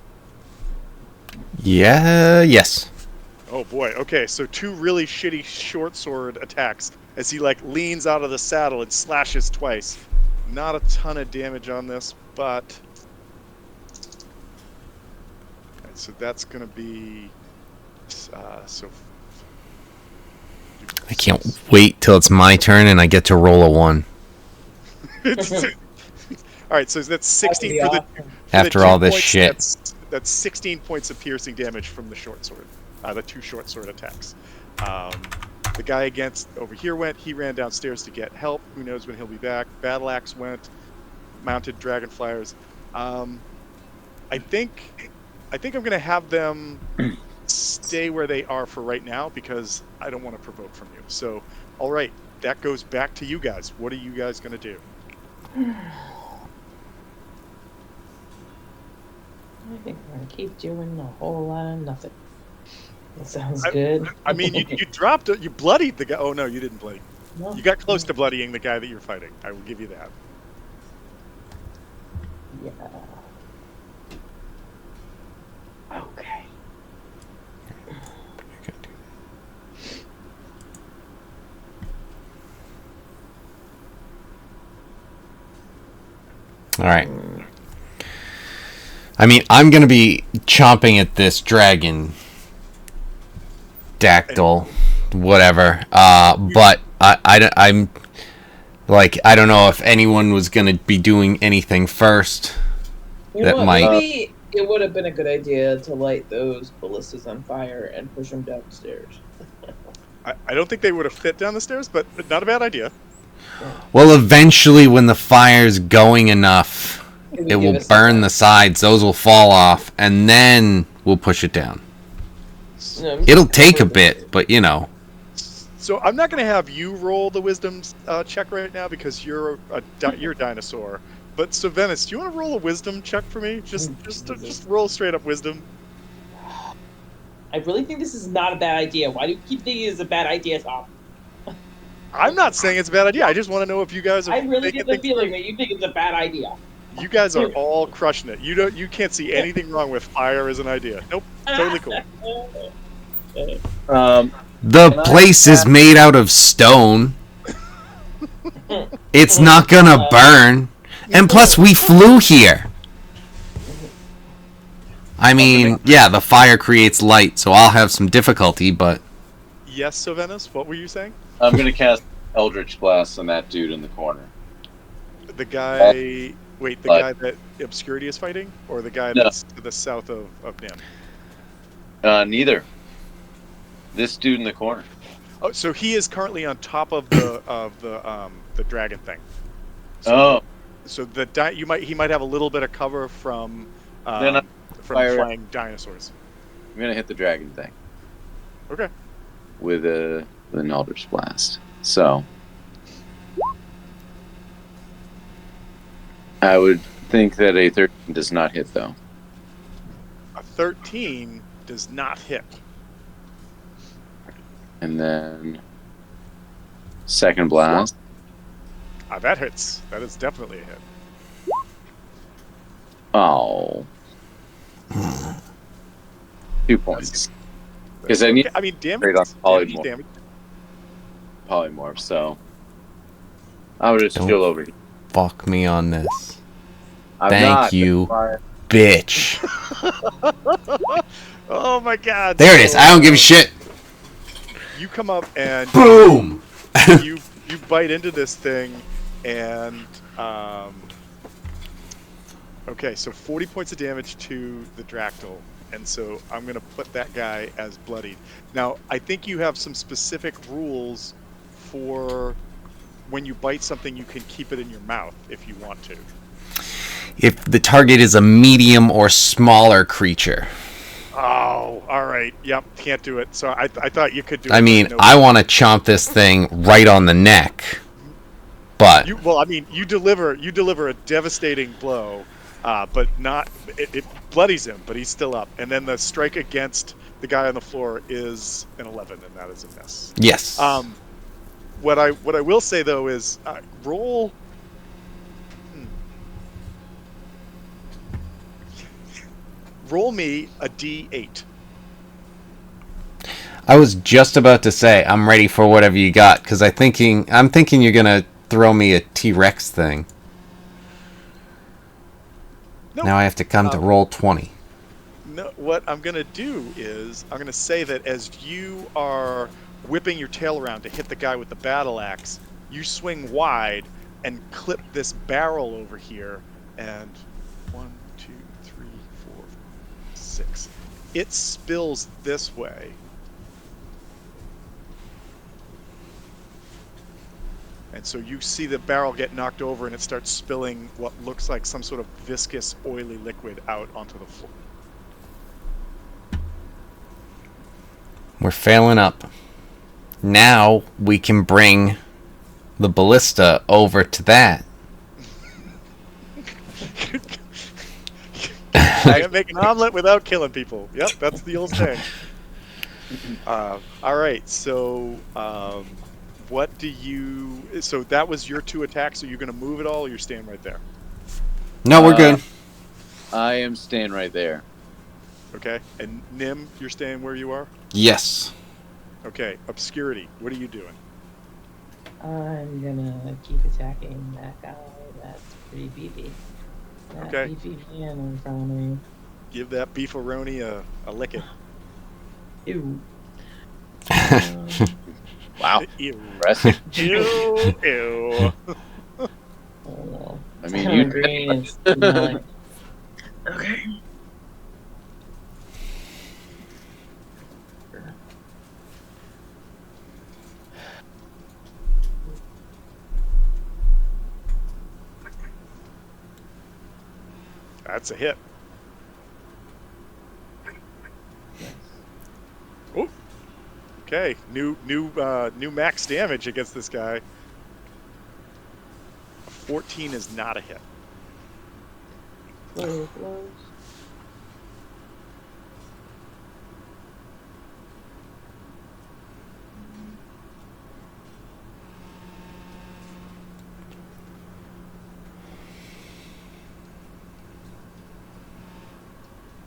Yeah. Yes. Oh boy. Okay, so 2 really shitty short sword attacks as he like leans out of the saddle and slashes twice. Not a ton of damage on this, but alright, so that's gonna be so I can't wait till it's my turn and I get to roll a 1 all right, so that's 16 for the after 2 all this points, shit. That's 16 points of piercing damage from the short sword, the 2 short sword attacks. The guy against over here he ran downstairs to get help. Who knows when he'll be back? Battle axe went. Mounted dragonflyers. I think I'm gonna have them stay where they are for right now because I don't want to provoke from you. So, all right, that goes back to you guys. What are you guys gonna do? I think we're gonna keep doing a whole lot of nothing. That sounds good. I mean, you dropped it. You bloodied the guy. Oh no, you didn't bloody. No. You got close to bloodying the guy that you're fighting. I will give you that. Yeah. Okay. All right. I mean, I'm gonna be chomping at this dragon, dactyl, whatever. But I'm like, I don't know if anyone was gonna be doing anything first. You That know what? might- Maybe it would have been a good idea to light those ballistas on fire and push them downstairs. I don't think they would have fit down the stairs, but not a bad idea. Well, eventually, when the fire's going enough, It would it give will us burn time. the sides. Those will fall off, and then we'll push it down. No, It'll take a bit, but you know. So I'm not going to have you roll the wisdom check right now because you're a dinosaur. But so Venice, do you want to roll a wisdom check for me? Just roll straight up wisdom. I really think this is not a bad idea. Why do you keep thinking it's a bad idea, Tom? I'm not saying it's a bad idea. I just want to know if you guys are I really making get the things feeling that you think it's a bad idea. You guys are all crushing it. You can't see anything wrong with fire as an idea. Nope, totally cool. The place is made out of stone. It's not gonna burn. And plus, we flew here. I mean, yeah, the fire creates light, so I'll have some difficulty, but... Yes, so Venice, what were you saying? I'm gonna cast Eldritch Blast on that dude in the corner. The guy... Wait, the guy that Obscurity is fighting? Or the guy that's to the south of Nim? Neither. This dude in the corner. Oh, so he is currently on top of the dragon thing. So, so he might have a little bit of cover from flying dinosaurs. I'm gonna hit the dragon thing. Okay. With an Eldritch Blast. So I would think that a 13 does not hit though. A 13 does not hit. And then second blast. That hits. That is definitely a hit. Oh. 2 points. Because I need damage. Polymorph, so I would just feel over here. Fuck me on this. Thank you, bitch. Oh my god. There it is. I don't give a shit. You come up and boom. you bite into this thing and okay, so 40 points of damage to the Dractyl, and so I'm gonna put that guy as bloodied. Now I think you have some specific rules for when you bite something, you can keep it in your mouth if you want to. If the target is a medium or smaller creature. Oh, all right. Yep, can't do it. So I thought you could do it. I mean, I want to chomp this thing right on the neck, but you deliver a devastating blow, but not it bloodies him, but he's still up. And then the strike against the guy on the floor is an 11, and that is a miss. Yes. What I will say though is roll. roll me a D8. I was just about to say I'm ready for whatever you got because I'm thinking you're gonna throw me a T-Rex thing. Nope. Now I have to come to roll 20. No, what I'm going to do is I'm going to say that as you are whipping your tail around to hit the guy with the battle axe, you swing wide and clip this barrel over here. And 1, 2, 3, 4, 6. It spills this way. And so you see the barrel get knocked over and it starts spilling what looks like some sort of viscous, oily liquid out onto the floor. We're failing up. Now we can bring the ballista over to that. Can't make an omelet without killing people. Yep, that's the old saying. All right, so what do you... So that was your 2 attacks. Are you going to move at all, or you're staying right there? No, we're good. I am staying right there. Okay, and Nim, you're staying where you are? Yes. Okay, Obscurity, what are you doing? I'm gonna keep attacking that guy. That's pretty beefy. That Okay. beefy man in front of me. Give that beefaroni a licking. Ew. Wow. Ew. Impressive. Ew. Ew. Oh, I mean, I'm you agreeing. It's not. Okay. That's a hit. Oh. Okay, new max damage against this guy. 14 is not a hit. Close, close.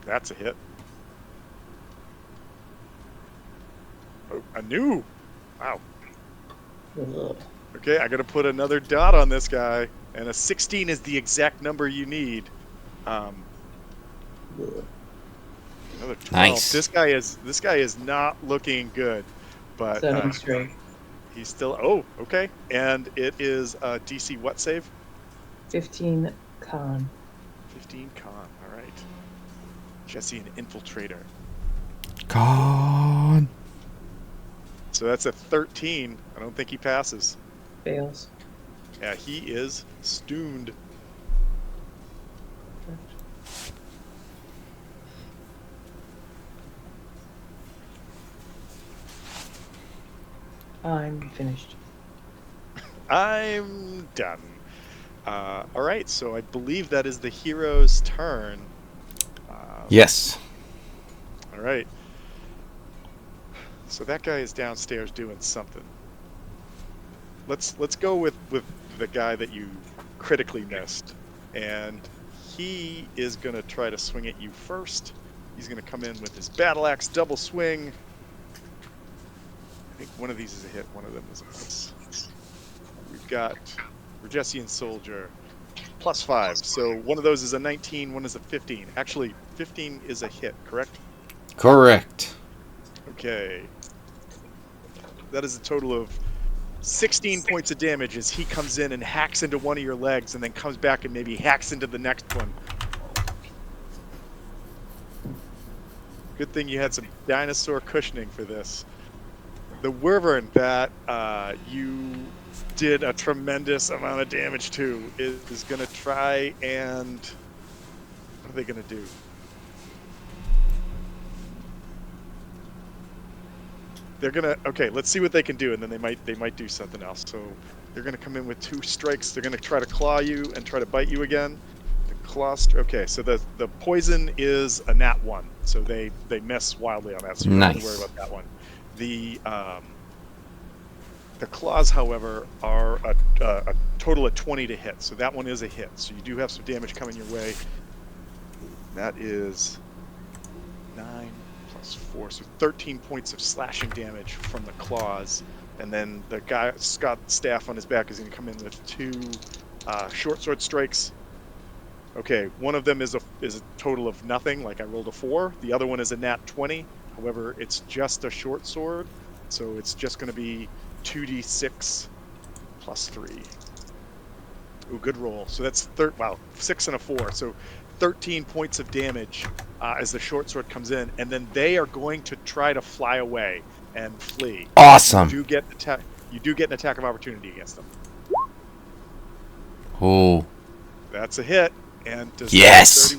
That's a hit. Oh, a new. Wow. Ugh. Okay, I gotta put another dot on this guy, and a 16 is the exact number you need. Ugh. Another 12. Nice. This guy is not looking good, but 7 strength. he's still. Oh, okay. And it is DC what save? 15 con. 15 con. All right. Jesse, an infiltrator. God. So that's a 13. I don't think he passes. Fails. Yeah, he is stoned. I'm finished. I'm done. All right, so I believe that is the hero's turn. Yes. All right. So that guy is downstairs doing something. Let's go with the guy that you critically missed, and he is gonna try to swing at you first. He's gonna come in with his battle axe, double swing. I think one of these is a hit, one of them is a miss. We've got Regessian Soldier, +5. So one of those is a 19, one is a 15. Actually, 15 is a hit, correct? Correct. Okay. That is a total of 16 points of damage as he comes in and hacks into one of your legs and then comes back and maybe hacks into the next one. Good thing you had some dinosaur cushioning for this. The Wyvern that you did a tremendous amount of damage to is going to try and... What are they going to do? They're gonna let's see what they can do, and then they might do something else. So they're gonna come in with 2 strikes. They're gonna try to claw you and try to bite you again. The claw okay, so the poison is a nat 1, so they miss wildly on that. So you don't have to worry about that one. The claws, however, are a total of 20 to hit, so that one is a hit. So you do have some damage coming your way. That is It's 4, so 13 points of slashing damage from the claws. And then the guy, Scott staff on his back, is going to come in with 2 short sword strikes. Okay, one of them is a total of nothing, like I rolled a 4. The other one is a nat 20. However, it's just a short sword, so it's just going to be 2d6 plus 3. Ooh, good roll. So that's 6 and a 4. So 13 points of damage as the short sword comes in, and then they are going to try to fly away and flee. Awesome. You do get an attack of opportunity against them. Oh. That's a hit. And does yes.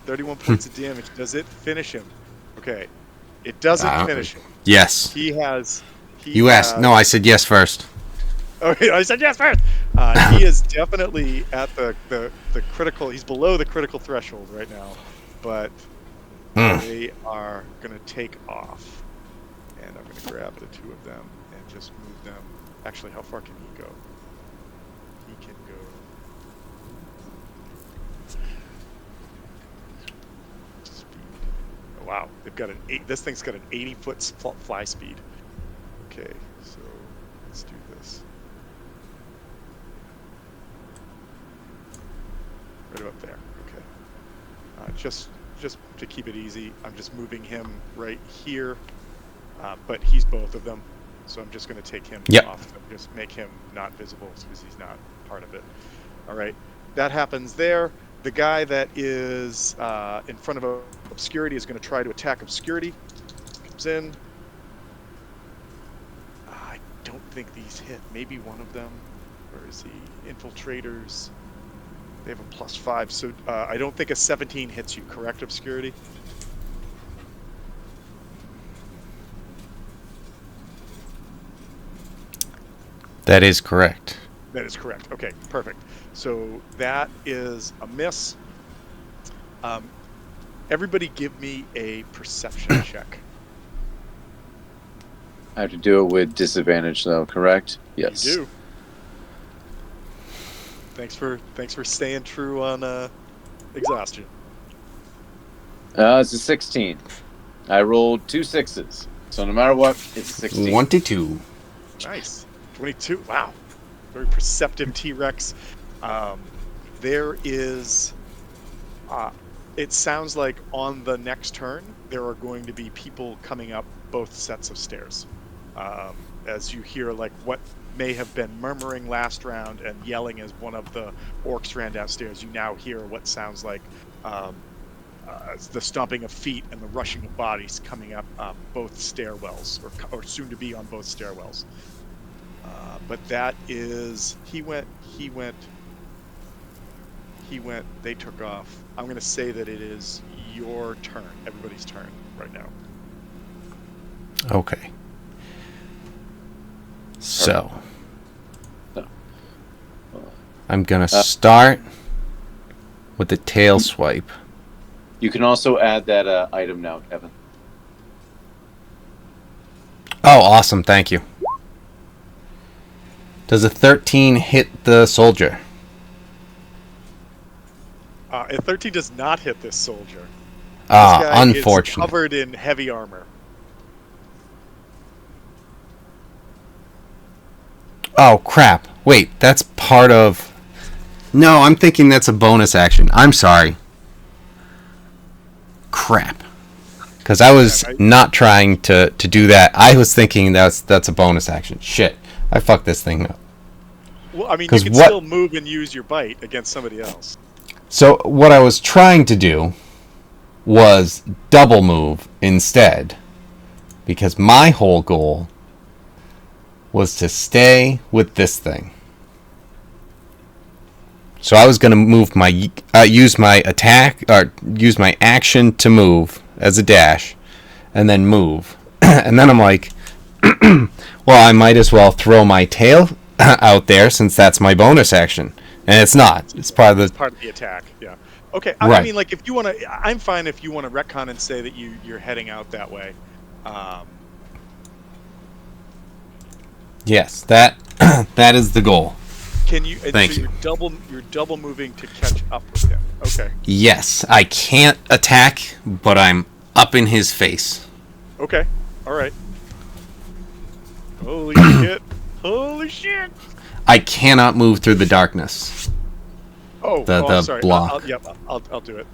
31 points of damage. Does it finish him? Okay. It doesn't finish him. Yes. You asked. No, I said yes first. Okay, I said yes first. He is definitely at the critical. He's below the critical threshold right now, but they are going to take off. And I'm going to grab the 2 of them and just move them. Actually, how far can he go? He can go. Speed. Oh, wow, they've got this thing's got an 80-foot fly speed. Okay, so let's do this. Right about there. Okay. Just to keep it easy, I'm just moving him right here. But he's both of them, so I'm just going to take him off. So just make him not visible because he's not part of it. All right, that happens there. The guy that is in front of obscurity is going to try to attack obscurity. Comes in. I don't think these hit. Maybe one of them. Where is he? Infiltrators. They have a +5, so I don't think a 17 hits you. Correct, obscurity? That is correct. That is correct. Okay, perfect. So that is a miss. Everybody give me a perception check. I have to do it with disadvantage, though, correct? Yes. You do. Thanks for staying true on exhaustion. It's a 16. I rolled 2 6s. So no matter what, it's 16. 22. Nice. 22. Wow. Very perceptive T-Rex. There is... it sounds like on the next turn, there are going to be people coming up both sets of stairs. As you hear, like, what may have been murmuring last round and yelling as one of the orcs ran downstairs, you now hear what sounds like the stomping of feet and the rushing of bodies coming up both stairwells, or soon to be on both stairwells. But that is... He went, they took off. I'm going to say that it is your turn, everybody's turn right now. Okay. So, I'm going to start with the tail swipe. You can also add that item now, Kevin. Oh, awesome. Thank you. Does a 13 hit the soldier? A 13 does not hit this soldier. Unfortunate. Is covered in heavy armor. Oh, crap. Wait, that's part of... No, I'm thinking that's a bonus action. I'm sorry. Crap. Because I was not trying to do that. I was thinking that's a bonus action. Shit. I fucked this thing up. Well, I mean, you can still move and use your bite against somebody else. So what I was trying to do was double move instead. Because my whole goal was to stay with this thing. So I was going to move my use my attack, or use my action to move as a dash, and then move. And then I'm like, well, I might as well throw my tail out there since that's my bonus action. And it's not. It's part of the attack. Yeah. Okay. Right. I mean, like, if you want to, I'm fine if you want to retcon and say that you're heading out that way. Yes, that is the goal. Can you? Thank you. You're double moving to catch up with him. Okay. Yes, I can't attack, but I'm up in his face. Okay. All right. Holy shit! Holy shit! I cannot move through the darkness. I'm sorry. block. I'll do it.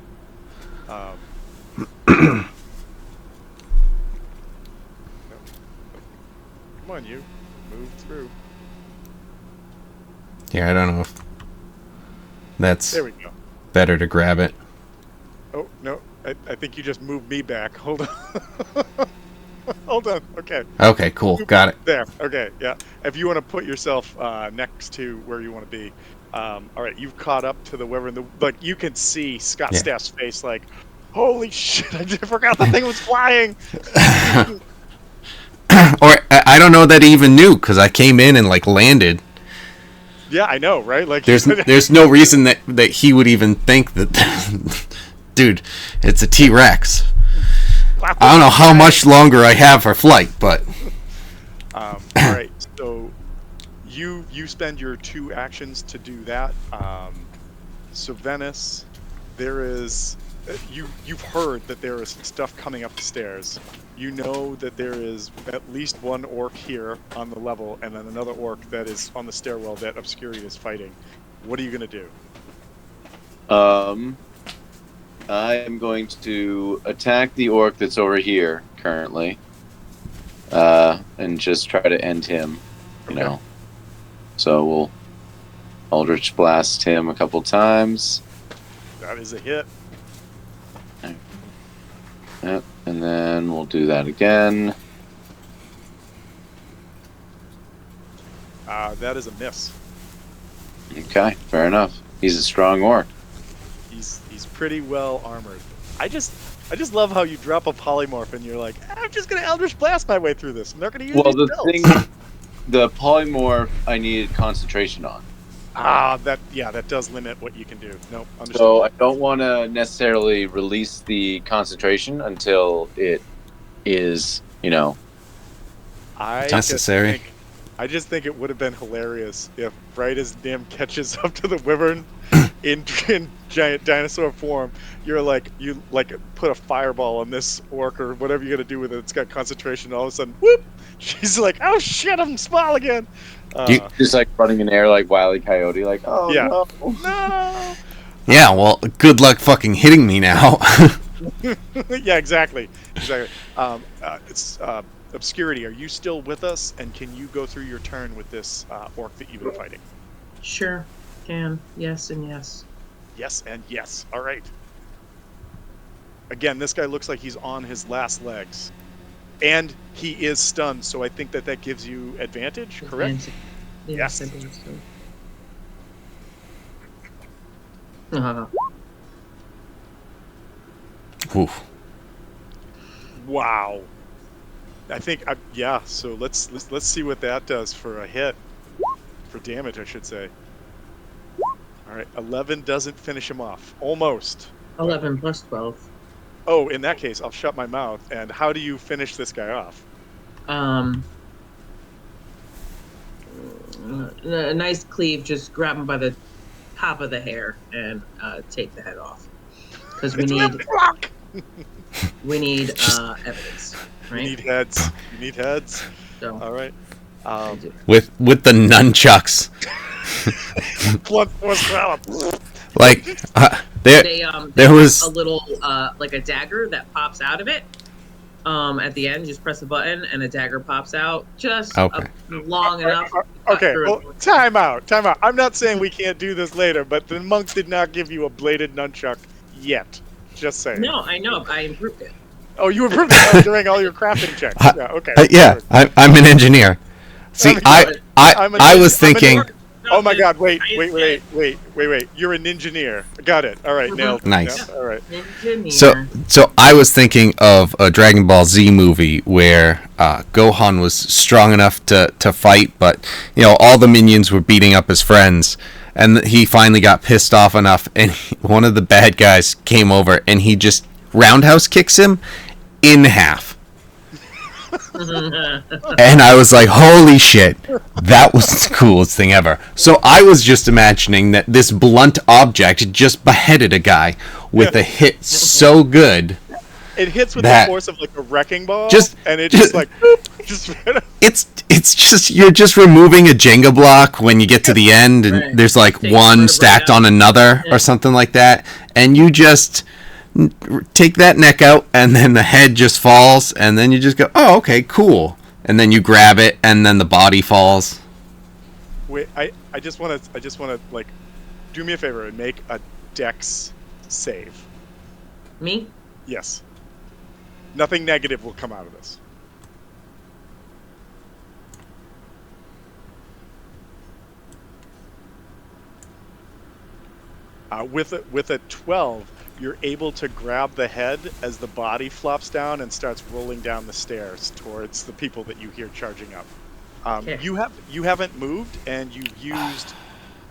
Come on, you. Move through. Here, I don't know if that's There we go. better to grab it. Oh, no. I think you just moved me back. Hold on. Hold on. Okay. Okay, cool. Got it. There. Okay. Yeah. If you want to put yourself next to where you want to be. All right. You've caught up to the wyvern. Like, you can see Scott Staff's face like, holy shit, I forgot the thing was flying. Or I don't know that he even knew, because I came in and like landed. Yeah, I know, right? Like, There's no reason that he would even think that. Dude, it's a T-Rex. I don't know how much longer I have for flight, but all right. So you spend your 2 actions to do that. So Venice, there is you've heard that there is stuff coming up the stairs. You know that there is at least one orc here on the level, and then another orc that is on the stairwell that Obscurity is fighting. What are you gonna do? I am going to attack the orc that's over here currently, and just try to end him. You know, so we'll Eldritch Blast him a couple times. That is a hit. Yep, and then we'll do that again. That is a miss. Okay, fair enough. He's a strong orc. He's pretty well armored. I just love how you drop a polymorph and you're like, I'm just gonna Eldritch Blast my way through this. I'm not gonna use these spells. The polymorph I needed concentration on. That does limit what you can do. Nope. Understood. So I don't want to necessarily release the concentration until it is, necessary. I just think it would have been hilarious if, right as Nim catches up to the wyvern in giant dinosaur form, you put a fireball on this orc or whatever you're gonna do with it. It's got concentration. All of a sudden, whoop! She's like, "Oh shit, I'm small again." Just like running in air like Wile E. Coyote, like, "Oh yeah. no!" Yeah, well, good luck fucking hitting me now. Yeah, exactly. It's Obscurity. Are you still with us? And can you go through your turn with this orc that you've been fighting? Sure, can. Yes and yes. Yes and yes. All right. Again, this guy looks like he's on his last legs. And he is stunned, so I think that gives you advantage, correct? Yes. I believe so. Oof. Wow. I think, so let's see what that does for a hit. For damage, I should say. All right, 11 doesn't finish him off. Almost. 11 plus 12. Oh, in that case, I'll shut my mouth. And how do you finish this guy off? A nice cleave, just grab him by the top of the hair and take the head off. Because we need evidence, right? You need heads. So, all right. With the nunchucks. Blunt force gallop. Like there was a little like a dagger that pops out of it. At the end, just press a button and a dagger pops out. Just long enough. Okay, well, time out. I'm not saying we can't do this later, but the monk did not give you a bladed nunchuck yet. Just saying. No, I know. I improved it. Oh, you improved it during all your crafting checks. Yeah, okay. I'm an engineer. See, I was thinking. Oh my God! Wait! You're an engineer. Got it. All right, nailed. Nice. Yeah, all right. Engineer. So I was thinking of a Dragon Ball Z movie where Gohan was strong enough to fight, but all the minions were beating up his friends, and he finally got pissed off enough, and one of the bad guys came over, and he just roundhouse kicks him in half. And I was like, holy shit, that was the coolest thing ever. So I was just imagining that this blunt object just beheaded a guy with a hit so good it hits with That- the force of like a wrecking ball, Just- and it just- just like just It's just you're just removing a Jenga block when you get to the end, and Right. there's like Take one vertebrae stacked out. on another Yeah. or something like that, and you just take that neck out, and then the head just falls, and then you just go, oh, okay, cool, and then you grab it, and then the body falls. wait. I just want to like do me a favor and make a Dex save. Me? Yes. Nothing negative will come out of this. With a 12, you're able to grab the head as the body flops down and starts rolling down the stairs towards the people that you hear charging up. Okay. You haven't moved, and you've used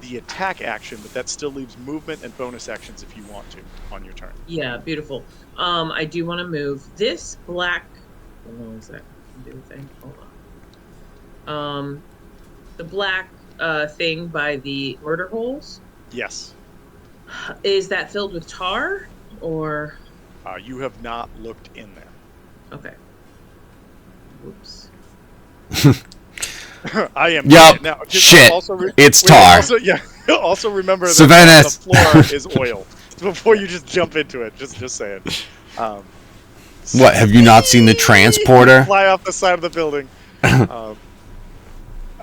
the attack action, but that still leaves movement and bonus actions if you want to on your turn. Yeah, beautiful. I do want to move this black. What was that? Do thing. Hold on. The black thing by the murder holes. Yes. Is that filled with tar or? You have not looked in there. Okay. Whoops. I am. Yup. Now, just Shit. It's tar. Also remember that Sylvanus. the floor is oil. Before you just jump into it, just saying. What, have you not seen the transporter? Fly off the side of the building.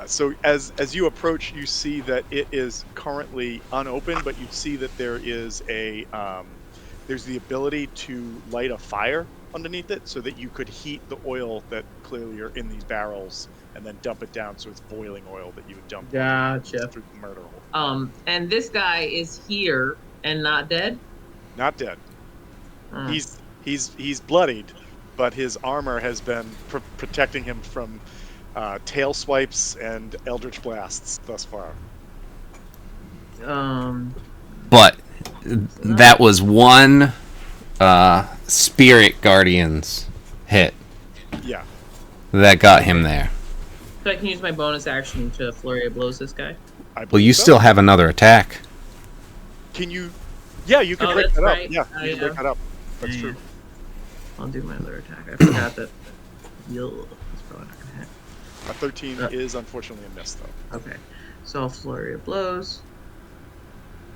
So as you approach, you see that it is currently unopened, but you see that there is there's the ability to light a fire underneath it, so that you could heat the oil that clearly are in these barrels, and then dump it down, so it's boiling oil that you would dump Gotcha. through the murder hole. And this guy is here and not dead. Not dead. Hmm. He's bloodied, but his armor has been protecting him from tail swipes and eldritch blasts thus far. But that was one Spirit Guardians hit Yeah. that got him there. So I can use my bonus action to flurry of blows this guy. I Well, believe you so. still have another attack. Can you? Yeah, you can Oh, break that's that right. up. Yeah, Oh, you can yeah. break that up. That's Yeah. true. I'll do my other attack. I forgot that. That's probably not gonna hit. A 13 is unfortunately a miss, though. Okay, so I'll flurry of blows.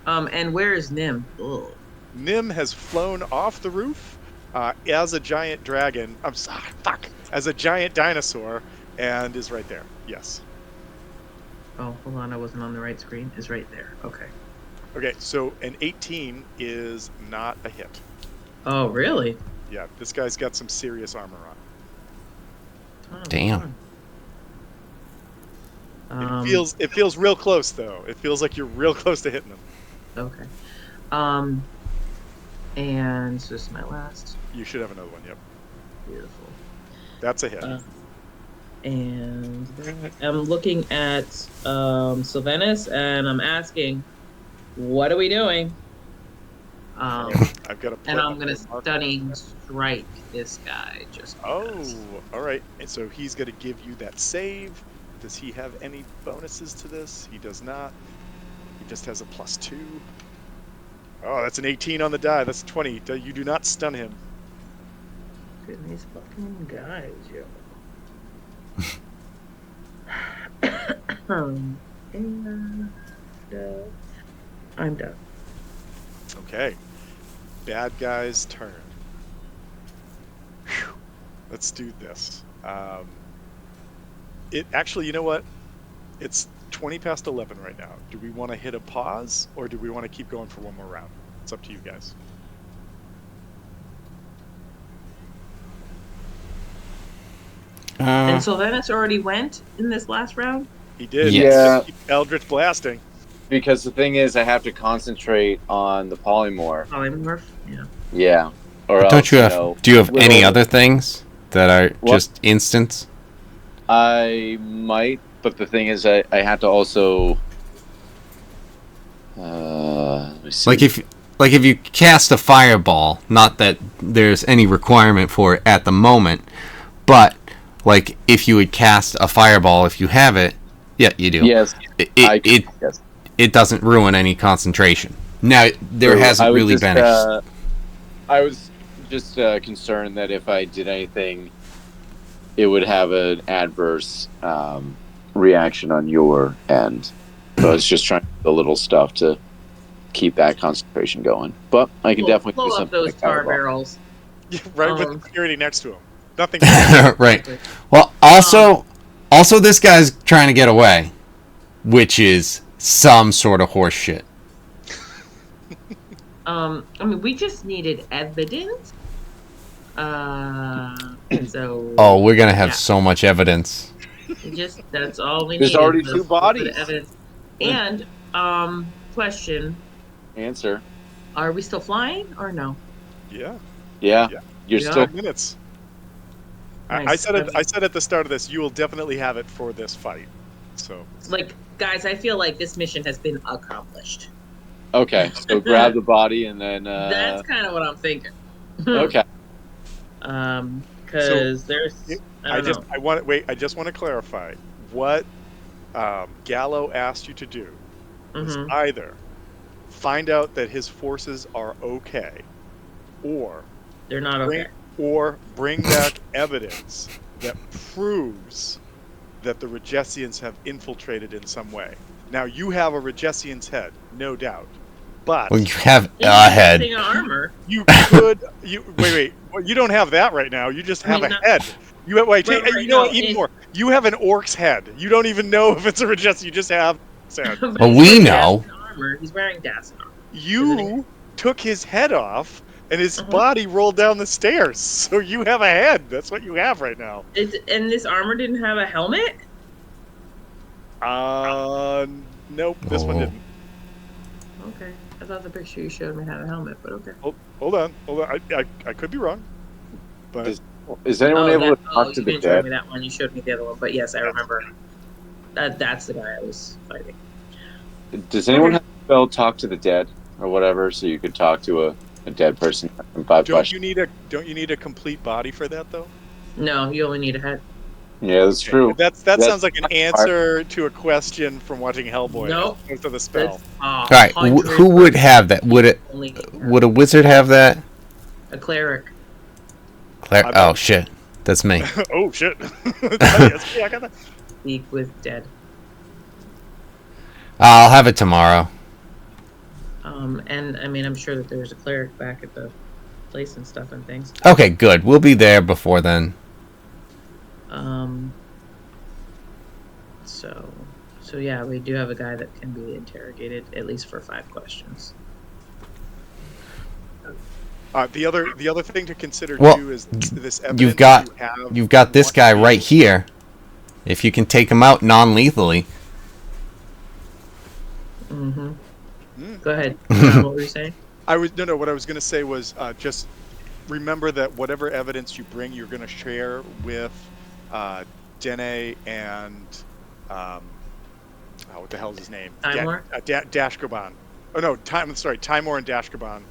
And where is Nim? Ugh. Nim has flown off the roof as a giant dragon. I'm sorry, fuck. As a giant dinosaur, and is right there. Yes. Oh, hold on, I wasn't on the right screen. It's right there. Okay. Okay, so an 18 is not a hit. Oh, really? Yeah, this guy's got some serious armor on. Oh, Damn. fun. It feels real close though. It feels like you're real close to hitting him. Okay. And so this is my last. You should have another one. Yep, Beautiful. that's a hit. And I'm looking at Sylvanus, and I'm asking, what are we doing? I've got a. And I'm gonna stunning strike this guy just Oh, because. all right. And so he's gonna give you that save. Does he have any bonuses to this? He does not. He just has a +2. Oh, that's an 18 on the die. That's 20. You do not stun him. Goodness fucking guys, yo. And I'm done. Okay. Bad guy's turn. Whew. Let's do this. It actually, you know what? It's 20 past 11 right now. Do we want to hit a pause, or do we want to keep going for one more round? It's up to you guys. And Sylvanus already went in this last round? He did. Yeah. Keep Eldritch blasting. Because the thing is, I have to concentrate on the polymorph. Polymorph? Yeah. Yeah. Or else, Don't you have? Do you have any little- other things that are What? just instants? I might, but the thing is, I have to also. Let me see. Like if you cast a fireball, not that there's any requirement for it at the moment, but like if you would cast a fireball, if you have it, yeah, you do. Yes. Yes. It doesn't ruin any concentration. Now there So I hasn't would really just, been. I was just concerned that if I did anything, it would have an adverse reaction on your end. So I was just trying to do the little stuff to keep that concentration going. But I can definitely blow do up something those like tar fireball. barrels. Yeah, right with Um, the security next to him. Nothing. Right. Well, also this guy's trying to get away, which is some sort of horse shit. I mean, we just needed evidence. So. Oh, we're gonna have yeah. so much evidence. That's all we There's needed already was 2 a little bit bodies. of evidence. And question: Answer. are we still flying or no? Yeah. Yeah. Yeah. You're Yeah. still 5 minutes. I Nice. said it. I said at the start of this, you will definitely have it for this fight. So Like, guys, I feel like this mission has been accomplished. okay. So grab the body and then. That's kind of what I'm thinking. Okay. Because there's, I don't know. I just want to clarify what Gallo asked you to do was Mhm. either find out that his forces are okay, or They're not okay. bring back evidence that proves that the Regessians have infiltrated in some way. Now you have a Regessian's head, no doubt, but Well, you have He's a head. missing armor. you could wait. Well, you don't have that right now. You just have I mean, a head. You have wait. Right, You know what? no, Even more. You have an orc's head. You don't even know if it's a Regessian. You just have its head. But Well, he's we wearing know. Dacian armor. He's wearing Dacian armor. You took his head off, and his Uh-huh. body rolled down the stairs. So you have a head. That's what you have right now. And this armor didn't have a helmet? Nope. This one Oh. didn't. Okay. I thought the picture you showed me had a helmet, but okay. Hold on. I could be wrong. But Is anyone able to talk to you the didn't show dead? me that one. You showed me the other one, but yes, I remember. That's the guy I was fighting. Does anyone have a spell talk to the dead or whatever, so you could talk to a dead person in 5 don't questions? you need a complete body for that though? No, you only need a head. Yeah, that's true. That That's sounds like an answer to a question from watching Hellboy. Nope. As opposed to the spell. All All right, who would have that? Would a wizard have that? a cleric? Claire? Oh shit, that's me. Oh shit! Yes, yeah, I got that. Speak with dead. I'll have it tomorrow. And I mean, I'm sure that there's a cleric back at the place and stuff and things. Okay, good. We'll be there before then. So yeah, we do have a guy that can be interrogated at least for 5 questions. The other thing to consider Well, too is this evidence You've got this guy right here. If you can take him out non-lethally. Mm-hmm. Mm. Go ahead. What were you saying? What I was going to say was just remember that whatever evidence you bring, you're going to share with Dene and what the hell is his name? Timor? Dashkaban. Oh no, Timor and Dashkaban.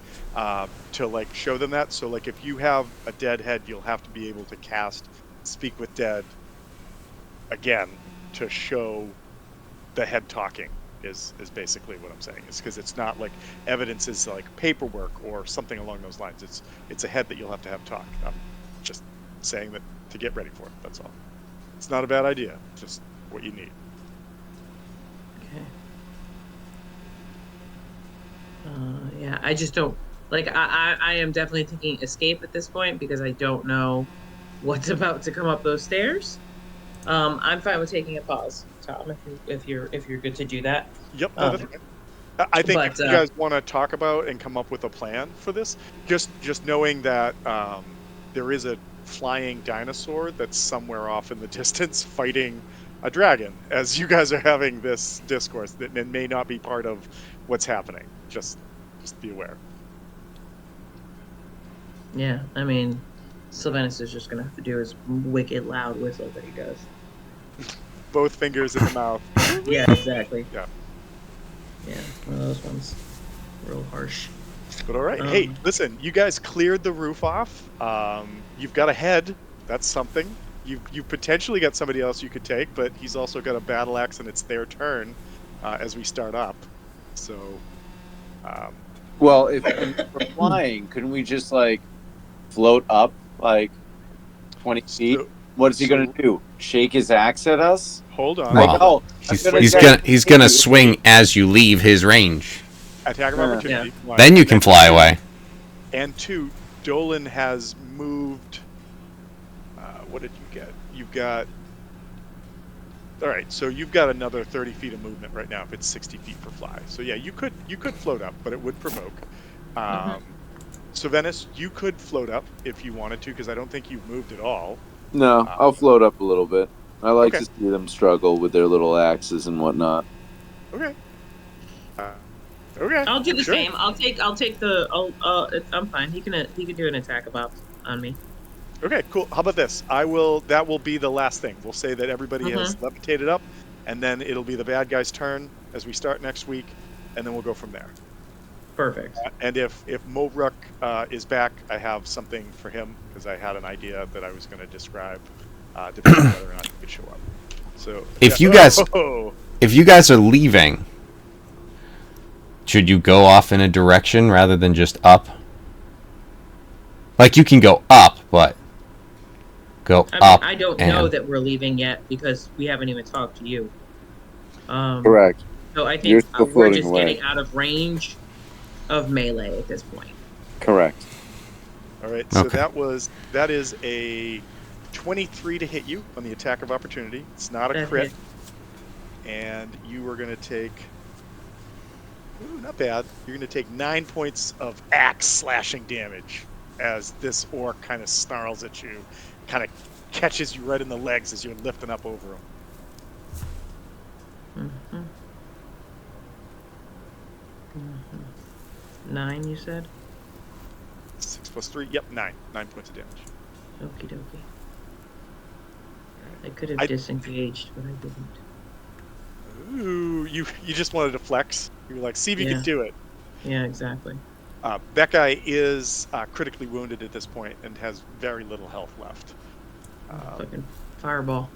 To like show them that. So like if you have a dead head, you'll have to be able to cast Speak with Dead again to show the head talking. Is basically what I'm saying. Is because it's not like evidence is like paperwork or something along those lines. It's a head that you'll have to have talk. I'm just saying that to get ready for it. That's all. It's not a bad idea. Just what you need. Okay. Yeah, I just don't like. I am definitely thinking escape at this point because I don't know what's about to come up those stairs. I'm fine with taking a pause, Tom, if you're good to do that. Yep. No, that's okay. I think but, if you guys want to talk about and come up with a plan for this, just knowing that there is a flying dinosaur that's somewhere off in the distance fighting a dragon, as you guys are having this discourse that may not be part of what's happening. Just be aware. Yeah, I mean, Sylvanus is just gonna have to do his wicked loud whistle that he does. Both fingers in the mouth. Yeah, exactly. Yeah. Yeah, one of those ones. Real harsh. But all right. Hey, listen, you guys cleared the roof off. You've got a head. That's something. You've potentially got somebody else you could take, but he's also got a battle axe, and it's their turn as we start up. So, Well, if we're flying, couldn't we just like float up like 20 feet. So, What is he going to do? Shake his axe at us? hold on. Like, Well, I'm he's gonna he's try gonna to he's hit gonna you. swing as you leave his range. Attack of Yeah. opportunity. One. Then you can And fly two- away. And 2, Dolan has moved. What did you get? You've got. All right, so you've got another 30 feet of movement right now if it's 60 feet per fly. So yeah, you could float up, but it would provoke. So Venice, you could float up if you wanted to, because I don't think you've moved at all. No, I'll float up a little bit. I like Okay. to see them struggle with their little axes and whatnot. Okay. Okay. I'll do the sure. same. I'll take the. I'm fine. He can do an attack of ops on me. Okay, cool. How about this? That will be the last thing. We'll say that everybody has levitated up, and then it'll be the bad guy's turn as we start next week, and then we'll go from there. Perfect. And if Mobruk is back, I have something for him, because I had an idea that I was going to describe, depending on whether or not he could show up. So If yeah. you guys are leaving, should you go off in a direction rather than just up? Like, you can go up, but go up. I don't know that we're leaving yet because we haven't even talked to you. Correct. So I You're think still we're floating just away. getting out of range of melee at this point. Correct. All right, so Okay. that is a 23 to hit you on the attack of opportunity. It's not a That crit, hit. and you are going to take. Ooh, not bad. You're going to take 9 points of axe slashing damage as this orc kind of snarls at you, kind of catches you right in the legs as you're lifting up over him. Mhm. 9, you said? 6 plus 3, yep, 9. 9 points of damage. Okie dokie. I could I- have disengaged, but I didn't. Ooh, you just wanted to flex. You were like, see if you Yeah. can do it. Yeah, exactly. That guy is critically wounded at this point and has very little health left. Fucking fireball.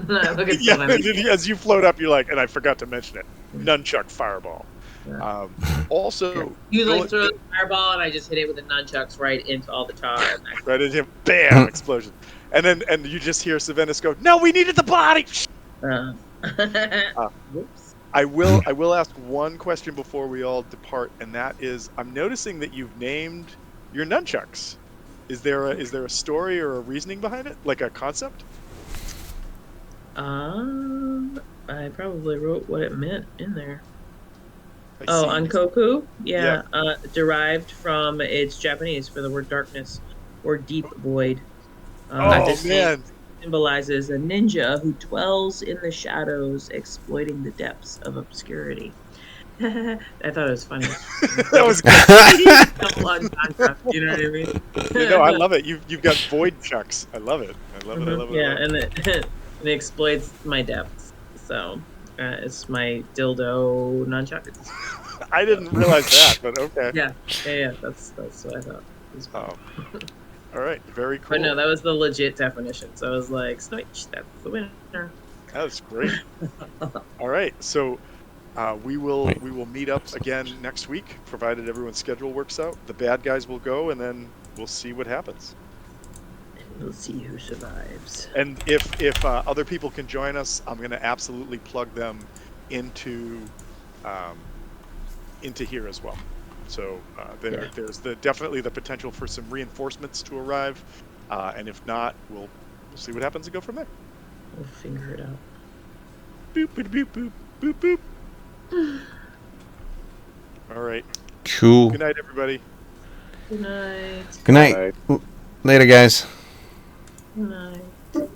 Look at Yeah, somebody. as you float up, you're like, and I forgot to mention it, nunchuck fireball. Yeah. Also, You like Dolan- throw the fireball, and I just hit it with the nunchucks right into all the tar. And right at him, bam, explosion. And you just hear Savannis go, no, we needed the body! Whoops. I will ask one question before we all depart, and that is, I'm noticing that you've named your nunchucks. Is there a story or a reasoning behind it, like a concept? I probably wrote what it meant in there. I Oh, see. on Koku? Yeah. Derived from, it's Japanese for the word darkness or deep void. Oh This man, symbolizes a ninja who dwells in the shadows, exploiting the depths of obscurity. I thought it was funny. that was good. Double entendre, you know what I mean? I love it. You've got void chucks. I love it. I love it. I love it. Yeah, and it exploits my depths. So it's my dildo nunchuck. I didn't realize that, but okay. Yeah. That's what I thought. It was fun. Oh. All right, very cool. But no, that was the legit definition. So I was like, Snoich, that's the winner. That's great. All right, so we will meet up again next week, provided everyone's schedule works out. The bad guys will go, and then we'll see what happens. We'll see who survives. And if other people can join us, I'm going to absolutely plug them into here as well. So there's definitely the potential for some reinforcements to arrive, and if not, we'll see what happens and go from there. We'll figure it out. Boop boop boop boop boop boop. All right. Cool. Good night, everybody. Good night. Good night. Later, guys. Good night.